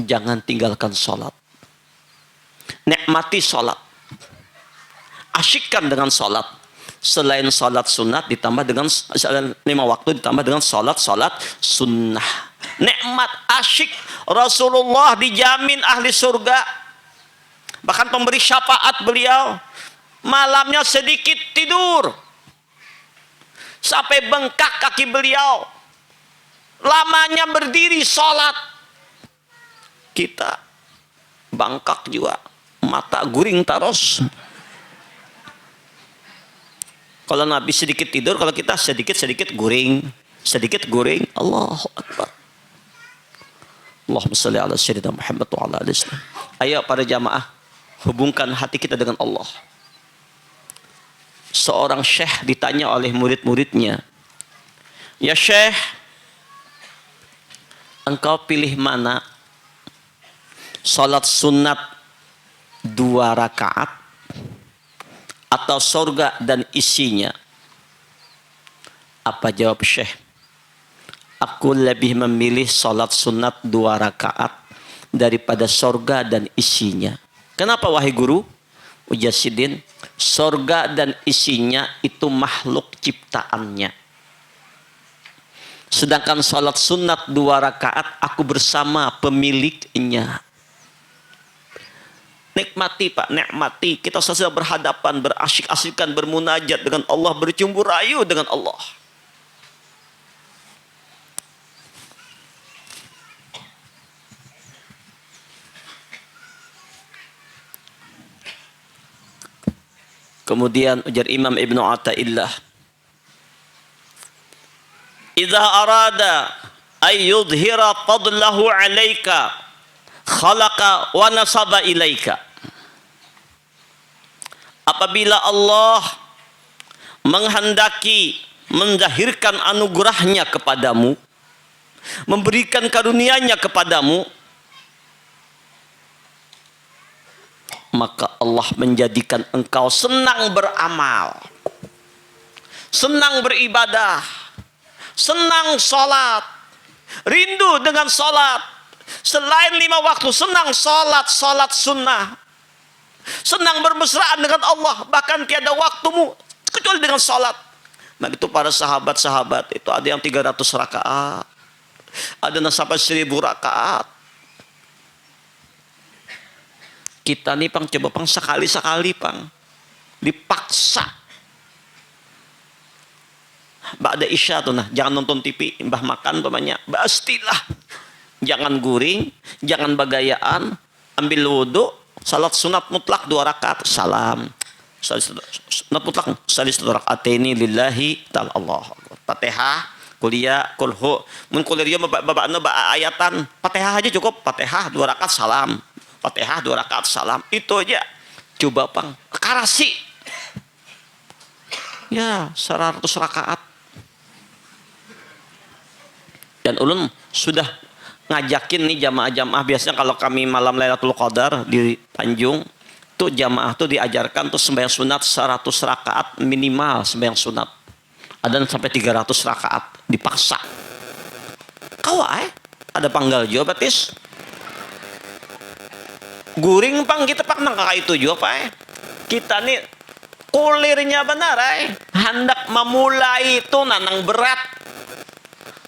jangan tinggalkan sholat. Nikmati sholat. Asyikkan dengan sholat. Selain sholat sunat ditambah dengan 5 waktu ditambah dengan sholat sunnah. Nikmat, asyik. Rasulullah dijamin ahli surga. Bahkan pemberi syafaat beliau. Malamnya sedikit tidur. Sampai bengkak kaki beliau. Lamanya berdiri sholat. Kita bangkak juga. Mata guring taros. Kalau Nabi sedikit tidur, kalau kita sedikit guring. Sedikit guring. Allahu Akbar. Allahumma salli ala sayyidina Muhammad wa ala alihi wasallam. Ayo para jamaah, hubungkan hati kita dengan Allah. Seorang syekh ditanya oleh murid-muridnya, ya syekh, engkau pilih mana? Salat sunat 2 rakaat atau surga dan isinya? Apa jawab syekh? Aku lebih memilih salat sunat 2 rakaat daripada surga dan isinya. Kenapa wahai guru? Ujar Sidin, surga dan isinya itu makhluk ciptaannya. Sedangkan salat sunat 2 rakaat aku bersama pemiliknya. Nikmati Pak, nikmati. Kita sedang berhadapan, berasyik-asyikan, bermunajat dengan Allah, bercumbu rayu dengan Allah. Kemudian ujar Imam Ibnu Athaillah, "Idza arada ay yudhira fadlahu 'alaika khalaqa wa nasaba ilaika." Apabila Allah menghendaki menzahirkan anugerahnya kepadamu, memberikan karunia-Nya kepadamu, maka Allah menjadikan engkau senang beramal, senang beribadah, senang sholat, rindu dengan sholat, selain 5 waktu senang sholat sunnah, senang bermesraan dengan Allah, bahkan tiada waktumu kecuali dengan sholat. Nah itu para sahabat-sahabat itu ada yang 300 rakaat, ada yang sampai 1000 rakaat. Kita nih pang coba pang sekali-sekali pang dipaksa. Ba'da isya tuh nah, jangan nonton TV, mbah makan pamannya, pastilah. Jangan guring, jangan bagayaan, ambil wudu, salat sunat mutlak 2 rakaat, salam. Sunat mutlak, salis 2 rakaat ini lillahi ta'ala Allah. Fatihah, kuliah, kulhu. Mun kuliah babakna ba ayatan, Fatihah aja cukup, Fatihah 2 rakaat salam. Fatihah 2 rakaat salam, itu aja. Coba pang karasi ya 100 rakaat. Dan ulun sudah ngajakin nih jamaah-jamaah, biasanya kalau kami malam Lailatul Qadar di Tanjung tuh jamaah tuh diajarkan tuh sembahyang sunat 100 rakaat minimal, sembahyang sunat ada sampai 300 rakaat dipaksa. Kawai ada panggal juga batis guring pang kita pak nang kakak itu juga pak. Kita nih kulirnya benar hendak memulai itu nanang berat.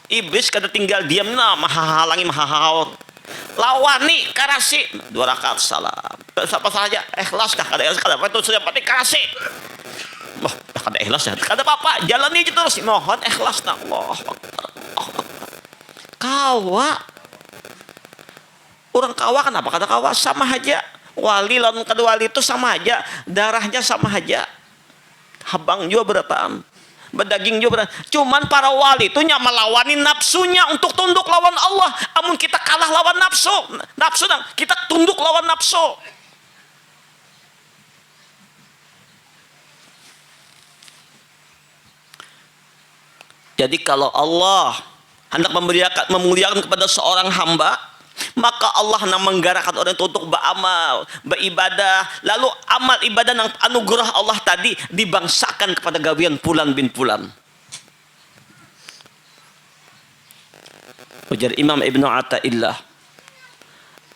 Iblis kada tinggal diam nah mahahalangi mahahaur. Lawan nih karasi 2 rakaat salam. Siapa saja ikhlas kah kada ikhlas kada apa itu sudah pasti karasi. Wah kada ikhlas ya kada apa-apa jalani aja terus mohon ikhlas na Allah. Kawa orang kawa kenapa kata kawa sama aja, wali lawan kedua wali itu sama aja, darahnya sama aja, habang juga berataan, berdaging juga berataan. Cuman para wali itu melawani nafsunya untuk tunduk lawan Allah. Amun kita kalah lawan nafsu, kita tunduk lawan nafsu. Jadi kalau Allah hendak memuliakan kepada seorang hamba, maka Allah nak menggerakkan orang itu untuk beramal, beribadah. Lalu amal ibadah yang anugerah Allah tadi dibangsakan kepada gawian Fulan bin Fulan. Ujar Imam Ibnu Athaillah,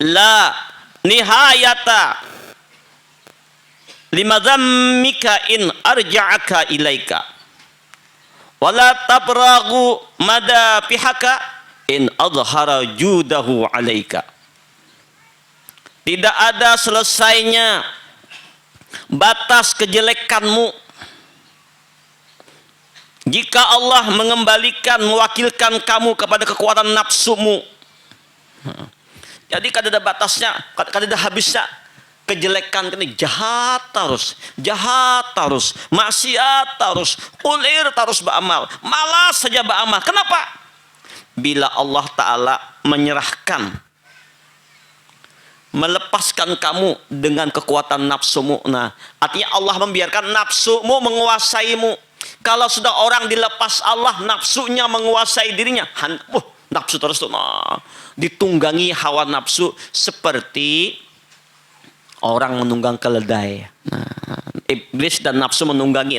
la nihayata limadzammika in arja'aka ilaika wala tabragu madafihaka in adhara judahu alaika. Tidak ada selesainya batas kejelekanmu jika Allah mengembalikan, mewakilkan kamu kepada kekuatan nafsumu. Jadi kada ada batasnya, kada ada habisnya. Kejelekan ini jahat terus, maksiat terus, ulir terus beramal, malas saja beramal. Kenapa? Bila Allah Ta'ala menyerahkan, melepaskan kamu dengan kekuatan nafsumu. Nah, artinya Allah membiarkan nafsumu menguasaimu. Kalau sudah orang dilepas Allah, nafsunya menguasai dirinya. Nafsu terus tuh, nah, ditunggangi hawa nafsu seperti orang menunggang keledai. Nah, iblis dan nafsu menunggangi,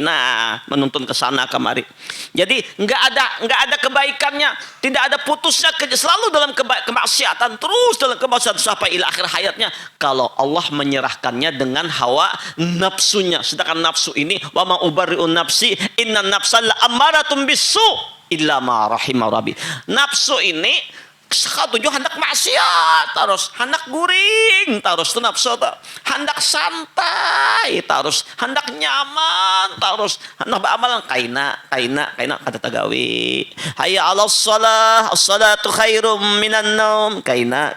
menuntun ke sana kemari. Jadi nggak ada kebaikannya, tidak ada putusnya, selalu dalam kemaksiatan, terus dalam kemaksiatan sampai ila akhir hayatnya. Kalau Allah menyerahkannya dengan hawa nafsunya, sedangkan nafsu ini wa ma ubarri'un nafsi inna nafsal ammaratun bisu illa ma rahimah rabbi. Nafsu ini tujuh hendak maksiat terus, hendak guring terus tuh nafsu tuh, hendak santai terus, hendak nyaman terus, hendak beramalan kaina kata tagawi hayya 'alas shalah as-salatu khairum minan naum kaina.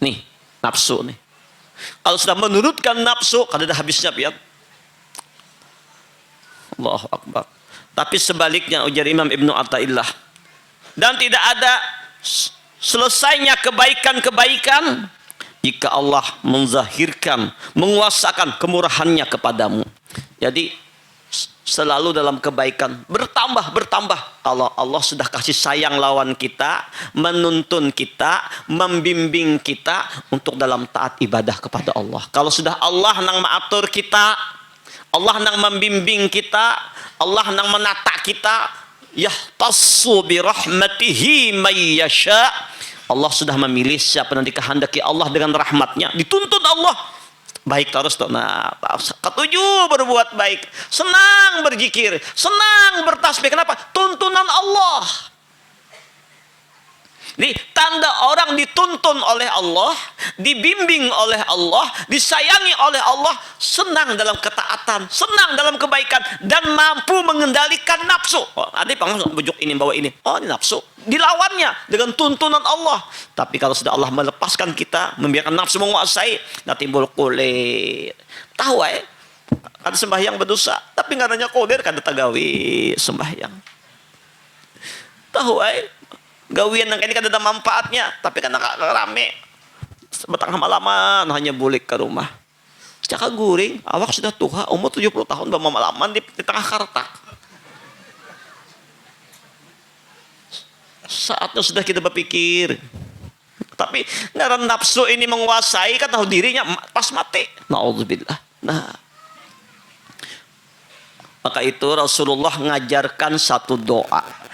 Nih nafsu nih. Kalau sudah menurutkan nafsu, kada ada habisnya pian. Allahu Akbar. Tapi sebaliknya ujar Imam Ibnu Athaillah, dan tidak ada selesainya kebaikan-kebaikan jika Allah menzahirkan, menguasakan kemurahannya kepadamu. Jadi selalu dalam kebaikan bertambah. Kalau Allah sudah kasih sayang lawan kita, menuntun kita, membimbing kita untuk dalam taat ibadah kepada Allah. Kalau sudah Allah nang mengatur kita, Allah nang membimbing kita, Allah nang menata kita, yahtassu bi rahmatihi may yasha. Allah sudah memilih siapa yang dikehendaki Allah dengan rahmatnya, dituntun Allah baik terus tuh. Nah, ketujuh berbuat baik, senang berzikir, senang bertasbih. Kenapa? Tuntunan Allah. Ini tanda orang dituntun oleh Allah, dibimbing oleh Allah, disayangi oleh Allah, senang dalam ketaatan, senang dalam kebaikan, dan mampu mengendalikan nafsu. Oh, ada pengen bujuk ini bawa ini. Oh, ini nafsu. Dilawannya dengan tuntunan Allah. Tapi kalau sudah Allah melepaskan kita, membiarkan nafsu menguasai, nah timbul kulir. Tahu kan sembahyang berdosa, tapi nggak nanya kulir kan tagawi sembahyang. Tahu gawian yang ini kan ada manfaatnya, tapi kan rame betang malaman hanya bulik ke rumah. Caka guring, awak sudah tua, umur 70 tahun bermalaman di tengah karta. Saatnya sudah kita berpikir. Tapi ngaran nafsu ini menguasai, kan tahu dirinya pas mati. Na'udzubillah. Nah, maka itu Rasulullah ngajarkan satu doa.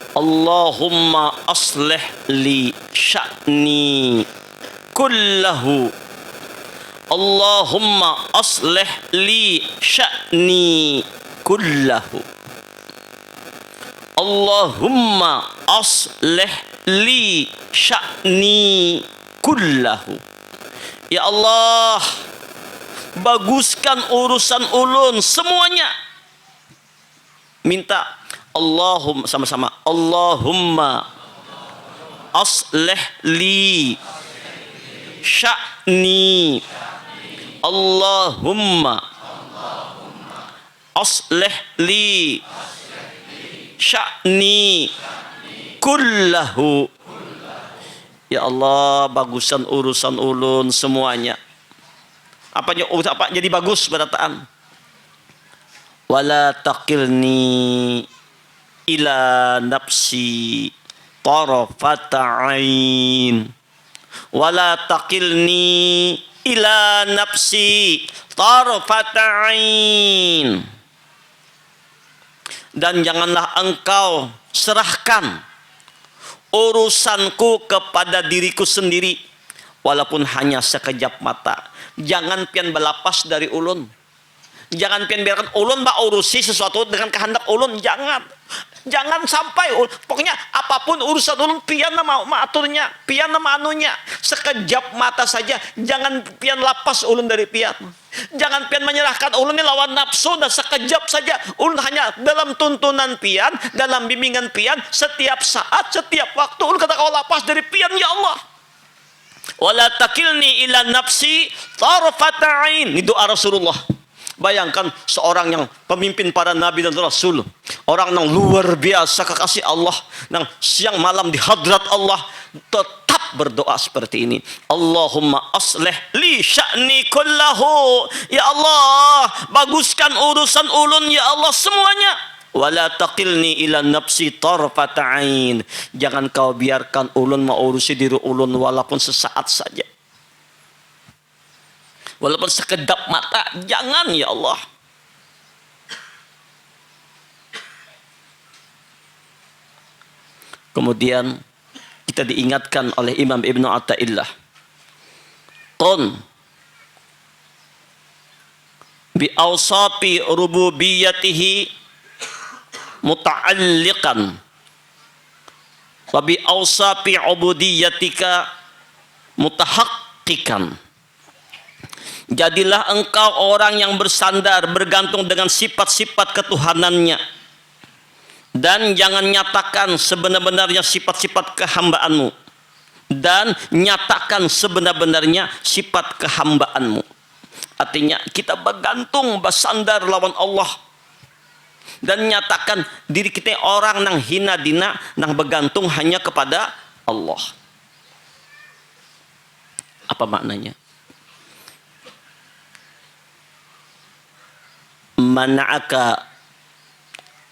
Allahumma aslih li sya'ni kullahu. Allahumma aslih li sya'ni kullahu. Allahumma aslih li sya'ni kullahu. Ya Allah, baguskan urusan ulun semuanya. Minta Allahumma, sama-sama, Allahumma aslih li sya'ni. Allahumma aslih li sya'ni kullahu. Ya Allah, bagusan urusan ulun semuanya. Apanya apa jadi bagus berataan? Wala taqilni ila nafsi tarafata ain. Wala taqilni ila nafsi tarafata ain. Dan janganlah engkau serahkan urusanku kepada diriku sendiri, walaupun hanya sekejap mata. Jangan pian belapas dari ulun. Jangan pian biarkan ulun urusi sesuatu dengan kehendak ulun. Jangan sampai, pokoknya apapun urusan ulun pian nama aturnya, pian nama anunya. Sekejap mata saja, jangan pian lapas ulun dari pian. Jangan pian menyerahkan ulun ini lawan nafsu, dan sekejap saja ulun hanya dalam tuntunan pian, dalam bimbingan pian, setiap saat, setiap waktu ulun kata kau lapas dari pian, ya Allah. Wala takilni ila nafsi tarfata ain. Ini doa Rasulullah. Bayangkan seorang yang pemimpin para nabi dan rasul, orang yang luar biasa kekasih Allah, yang siang malam di hadrat Allah, tetap berdoa seperti ini. Allahumma aslih li sya'ni kullahu. Ya Allah, baguskan urusan ulun ya Allah semuanya. Wala taqilni ila nafsi tarfata ain. Jangan kau biarkan ulun mengurusi diri ulun walaupun sesaat saja, walaupun sekedap mata. Jangan ya Allah. Kemudian kita diingatkan oleh Imam Ibnu Athaillah, ton bi awsafi rububiyatihi muta'alliqan wa bi awsafi ubudiyatika mutahaqqiqan. Jadilah engkau orang yang bersandar, bergantung dengan sifat-sifat ketuhanannya, Dan jangan nyatakan sebenar-benarnya sifat-sifat kehambaanmu. Dan nyatakan sebenar-benarnya sifat kehambaanmu. Artinya kita bergantung, bersandar lawan Allah. Dan nyatakan diri kita orang nang hina dina, nang bergantung hanya kepada Allah. Apa maknanya? Mana'aka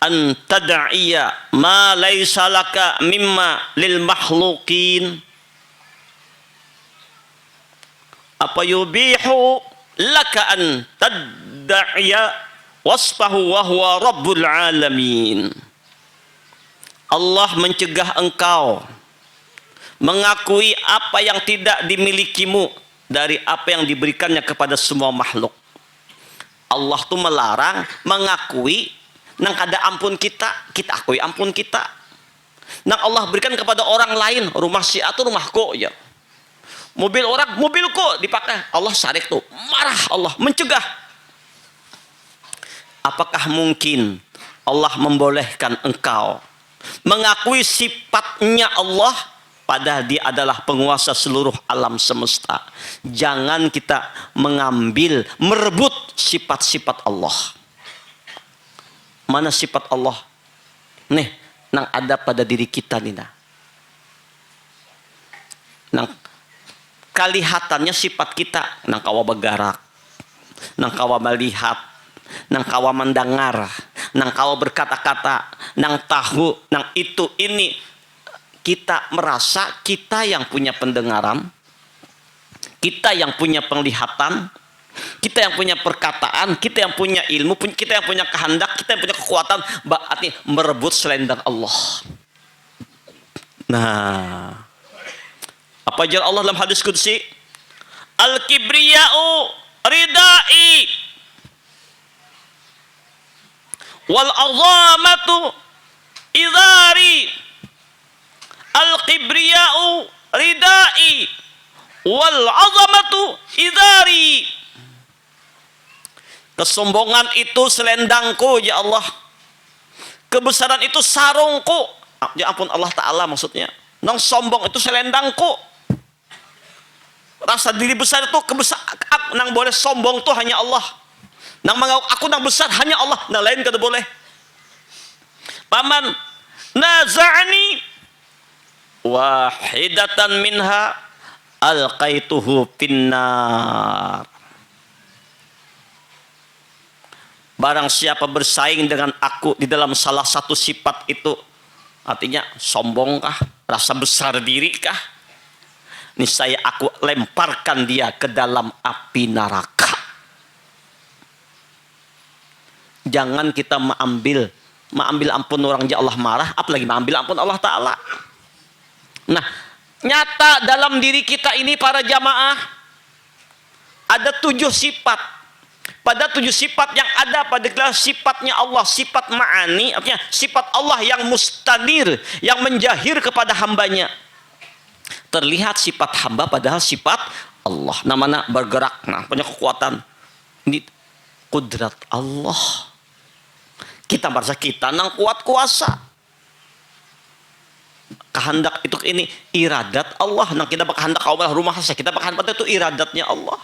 an tad'iya ma laysa laka mimma lil makhluqin. Apa yubihu laka an tad'iya wasfahu wa huwa rabbul alamin. Allah mencegah engkau mengakui apa yang tidak dimilikimu dari apa yang diberikannya kepada semua makhluk. Allah tuh melarang mengakui nang ada ampun kita akui ampun kita. Nang Allah berikan kepada orang lain, rumah si atau rumahku ya. Mobil orang, mobilku dipakai. Allah sarik tuh, marah Allah, mencegah. Apakah mungkin Allah membolehkan engkau mengakui sifatnya Allah padahal dia adalah penguasa seluruh alam semesta? Jangan kita mengambil, merebut sifat-sifat Allah. Mana sifat Allah? Nih, nang ada pada diri kita nih. Nang kelihatannya sifat kita, nang kawa bergerak, nang kawa melihat, nang kawa mendengar, nang kawa berkata-kata, nang tahu, nang itu ini. Kita merasa kita yang punya pendengaran, kita yang punya penglihatan, kita yang punya perkataan, kita yang punya ilmu, kita yang punya kehendak, kita yang punya kekuatan, berarti merebut selendang Allah. Nah, apa ajar Allah dalam hadis qudsi? Al-kibriya'u ridai wal azamatu izari. Al-kibriya'u ridai wal azamatu izari. Kesombongan itu selendangku ya Allah. Kebesaran itu sarungku. Ya ampun Allah Ta'ala maksudnya. Nang sombong itu selendangku. Rasa diri besar itu nang boleh sombong itu hanya Allah. Nang aku nang besar hanya Allah. Nang lain kada boleh. Paman naza'ani wahidatan minha alqaituhu finnar. Barang siapa bersaing dengan aku di dalam salah satu sifat itu, artinya sombongkah, rasa besar dirikah, niscaya aku lemparkan dia ke dalam api neraka. Jangan kita mengambil ampun orang aja Allah marah, apalagi mengambil ampun Allah Ta'ala. Nah, nyata dalam diri kita ini para jamaah ada 7 sifat. Pada 7 sifat yang ada pada sifatnya Allah, sifat ma'ani, artinya sifat Allah yang mustadir, yang menjahir kepada hambanya. Terlihat sifat hamba padahal sifat Allah. Namanya bergerak, nah punya kekuatan. Ini kudrat Allah. Kita merasa kita nang kuat kuasa. Kehendak itu ini iradat Allah. Nang kita berkehendak kawalah rumah saya, kita berkehendak itu iradatnya Allah.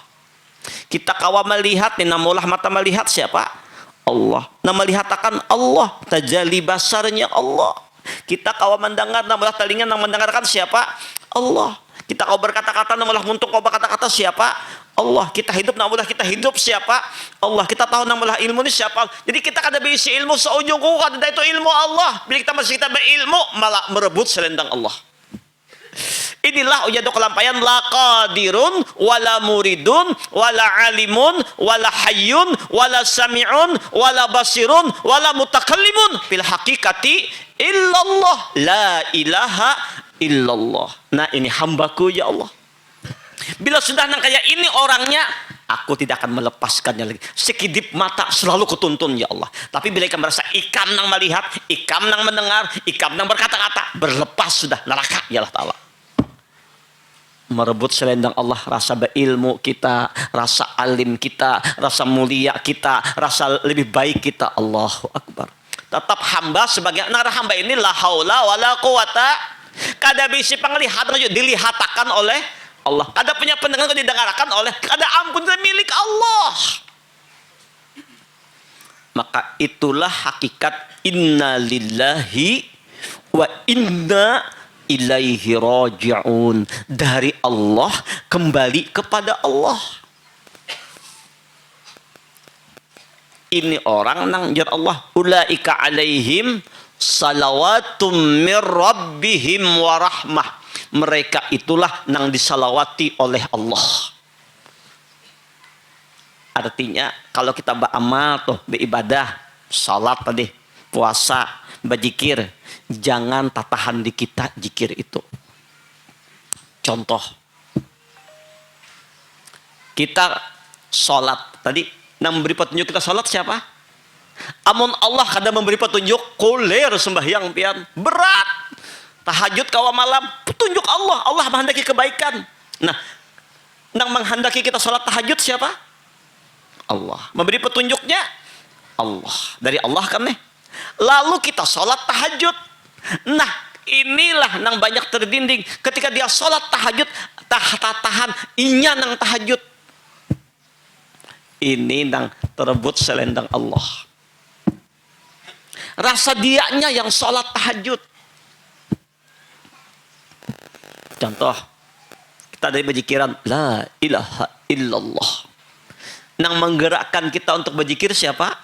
Kita kawa melihat nih, namulah mata melihat siapa? Allah. Nah melihat akan Allah, tajalli basarnya Allah. Kita kawa mendengar, namulah telinga nang mendengarkan siapa? Allah. Kita kawa berkata-kata, namulah muntuk kawa berkata-kata siapa? Allah. Kita hidup, namulah kita hidup siapa? Allah. Kita tahu namulah ilmu ini siapa? Jadi kita kada berisi ilmu seujung kuku, kada itu ilmu Allah. Bila kita masih kita berilmu, malah merebut selendang Allah. Inilah ujadu kelampaian la qadirun wala muridun wala alimun wala hayyun wala sami'un wala basirun wala mutakallimun fil haqiqati illallah la ilaha illallah. Nah ini hambaku ya Allah. Bila sudah nang kayak ini orangnya, aku tidak akan melepaskannya lagi. Sekedip mata selalu kutuntun ya Allah. Tapi bila ikan merasa ikam nang melihat, ikam nang mendengar, ikam nang berkata-kata, berlepas sudah neraka ya Allah Ta'ala. Merebut selendang Allah, rasa berilmu kita, rasa alim kita, rasa mulia kita, rasa lebih baik kita. Allahu Akbar. Tetap hamba sebagai hamba ini la haula wala quwata kada bisi penglihat dilihatakan oleh Allah. Kada punya pendengar didengarkan oleh kada ampun milik Allah. Maka itulah hakikat inna lillahi wa inna ilaihi raji'un. Dari Allah kembali kepada Allah. Ini orang nang jar Allah ulaika alaihim salawatum mir rabbihim wa rahmah. Mereka itulah nang disalawati oleh Allah. Artinya kalau kita beramal tuh beribadah, salat tadi, puasa, berzikir, jangan tatahan di kita zikir itu. Contoh, kita salat tadi. Yang memberi petunjuk kita salat siapa? Amun Allah kada memberi petunjuk, kulir sembahyang pian berat. Tahajud kawa malam, petunjuk Allah. Allah menghendaki kebaikan. Nah, yang menghendaki kita salat tahajud siapa? Allah. Memberi petunjuknya Allah. Dari Allah kan nih. Lalu kita salat tahajud. Nah, inilah yang banyak terdinding. Ketika dia salat tahajud, tahan inya nang tahajud. Ini nang terebut selendang Allah. Rasa dianya yang sholat tahajud. Contoh, kita dari berzikiran la ilaha illallah. Nang menggerakkan kita untuk berzikir siapa?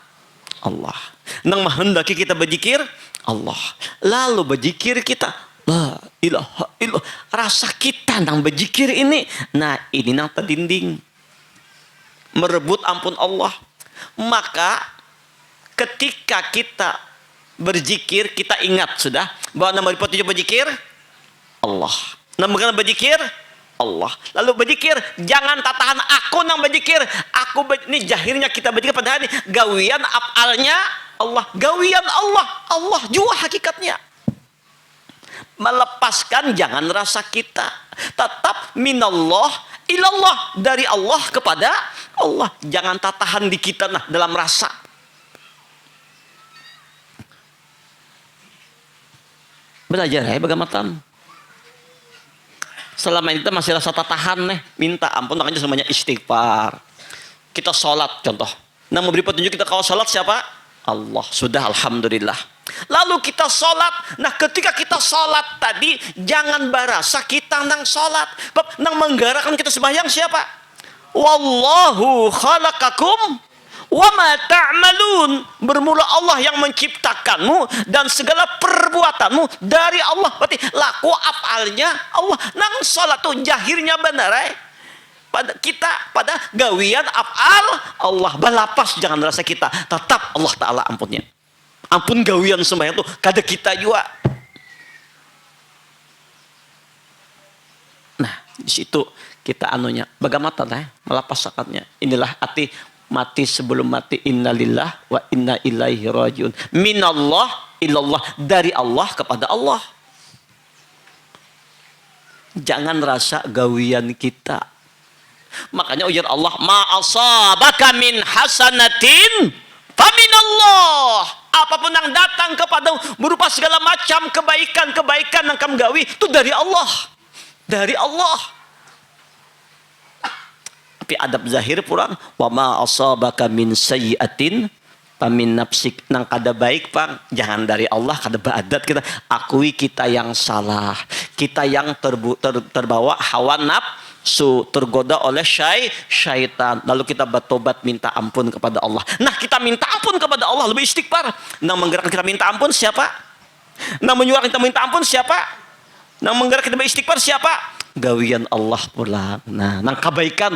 Allah. Nang menghendaki kita berzikir Allah. Lalu berzikir kita la ilaha illallah. Rasa kita nang berzikir ini, nah ini nang terdinding. Merebut ampun Allah. Maka ketika kita berzikir, kita ingat sudah bahwa nama petunjuk berzikir Allah. Nama berzikir Allah. Lalu berzikir jangan tatahan aku nang berzikir. Ini jahirnya kita berzikir padahal ini gawian afalnya Allah. Gawian Allah. Allah juga hakikatnya. Melepaskan jangan rasa kita. Tetap minallah ilallah, dari Allah kepada Allah. Jangan tatahan di kita nah dalam rasa. Belajar ya bagaimana. Selama ini kita masih rasa tatahan nih, minta ampun makanya semuanya istighfar. Kita sholat contoh. Nah memberi petunjuk kita kalau sholat siapa? Allah. Sudah alhamdulillah. Lalu kita sholat. Nah ketika kita sholat tadi jangan barasa kita nang sholat. Nang menggerakkan kita sembahyang siapa? Wallahu khalaqakum wa ma ta'malun. Bermula Allah yang menciptakanmu dan segala perbuatanmu dari Allah. Berarti laku afalnya Allah. Nang sholat tuh jahirnya benar pada kita pada gawian afal Allah. Balapas jangan rasa kita. Tetap Allah Ta'ala ampunnya. Ampun gawian sembahyang tuh kada kita juga. Nah, di situ kita anunya bagaimana melepas akadnya. Inilah arti mati sebelum mati. Innalillah wa inna ilaihi rajiun. Minallah ilallah, dari Allah kepada Allah. Jangan rasa gawian kita. Makanya ujar Allah, ma asabaka min hasanatin faminallah. Apapun yang datang kepadamu berupa segala macam kebaikan-kebaikan yang kamu gawi itu dari Allah. Dari Allah. Tapi adab zahir pulang, wa ma asabaka min sayyi'atin famin nafsik. Nang kada baik pang, jangan dari Allah, kada baadat kita. Akui kita yang salah. Kita yang terbawa hawa nafsu, tergoda oleh syaitan. Lalu kita bertobat minta ampun kepada Allah. Nah kita minta ampun kepada Allah, lebih istighfar. Nang menggerakkan kita minta ampun siapa? Nang menyuarakan kita minta ampun siapa? Nang menggerakkan kita beristighfar siapa? Gawian Allah pulang. Nah nang kebaikan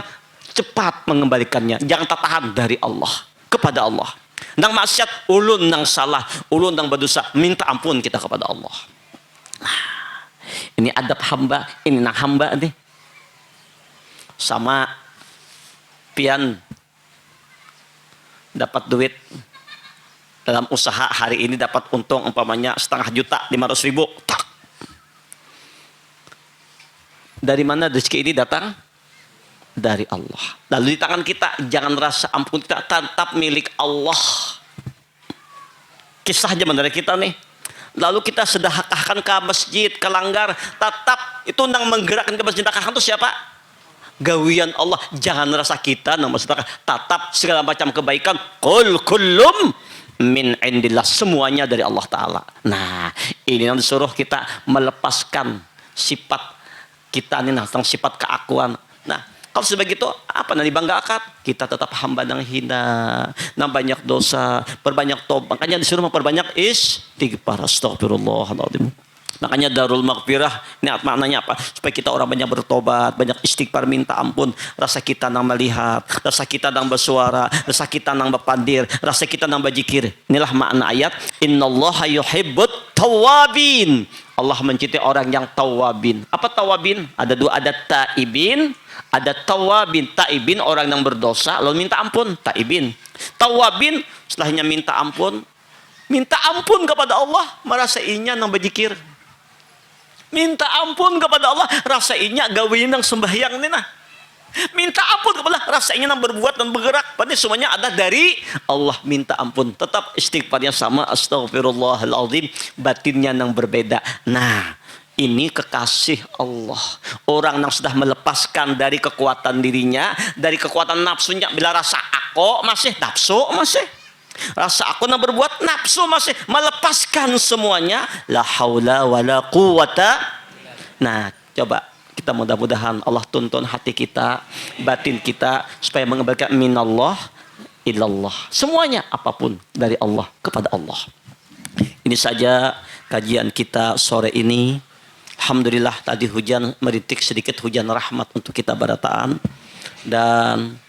cepat mengembalikannya. Jangan tahan dari Allah kepada Allah. Nang maksiat ulun nang salah, ulun nang berdosa, minta ampun kita kepada Allah. Nah, ini adab hamba, ini nang hamba nih. Sama pian dapat duit dalam usaha hari ini, dapat untung umpamanya 500 juta, 500.000. Tak. Dari mana rezeki ini datang? Dari Allah. Lalu di tangan kita jangan rasa ampun kita, tetap milik Allah. Kisah zaman dari kita nih. Lalu kita sedekahkan ke masjid, ke langgar, tetap itu nang menggerakkan ke masjid sedekahkan itu siapa? Gawian Allah. Jangan rasa kita nang sedekah, tatap segala macam kebaikan. Qul kullum min indillah, semuanya dari Allah Ta'ala. Nah, ini yang disuruh kita melepaskan sifat kita ini tentang sifat keakuan. Nah, kalau sebegitu apa yang dibanggakan? Kita tetap hamba yang hina, yang banyak dosa, perbanyak tobat. Makanya disuruh memperbanyak istighfar, astagfirullahaladzim. Makanya Darul Maghfirah, ini maknanya apa? Supaya kita orang banyak bertobat, banyak istighfar, minta ampun. Rasa kita nang melihat, rasa kita nang bersuara, rasa kita nang berpandir, rasa kita nang berzikir. Inilah makna ayat, innallaha yuhibbut tawabin. Allah mencintai orang yang tawabin. Apa tawabin? Ada dua, ada taibin, ada tawabin. Taibin orang yang berdosa lalu minta ampun, taibin. Tawabin setelahnya minta ampun kepada Allah, merasainya nang berzikir. Minta ampun kepada Allah, rasainya gawein nang sembahyang nih nah. Minta ampun kepada Allah, rasainya nang berbuat dan bergerak. Padahal semuanya ada dari Allah. Minta ampun, tetap istighfarnya sama, astagfirullahaladzim, batinnya nang berbeda. Nah, ini kekasih Allah. Orang yang sudah melepaskan dari kekuatan dirinya, dari kekuatan nafsunya. Bila rasa aku masih nafsu masih. Rasa aku nak berbuat nafsu masih, melepaskan semuanya. La haula wala quwata. Nah, coba kita mudah-mudahan Allah tuntun hati kita, batin kita supaya mengembalikan minallah ilallah. Semuanya apapun dari Allah kepada Allah. Ini saja kajian kita sore ini. Alhamdulillah tadi hujan merintik sedikit, hujan rahmat untuk kita barataan. Dan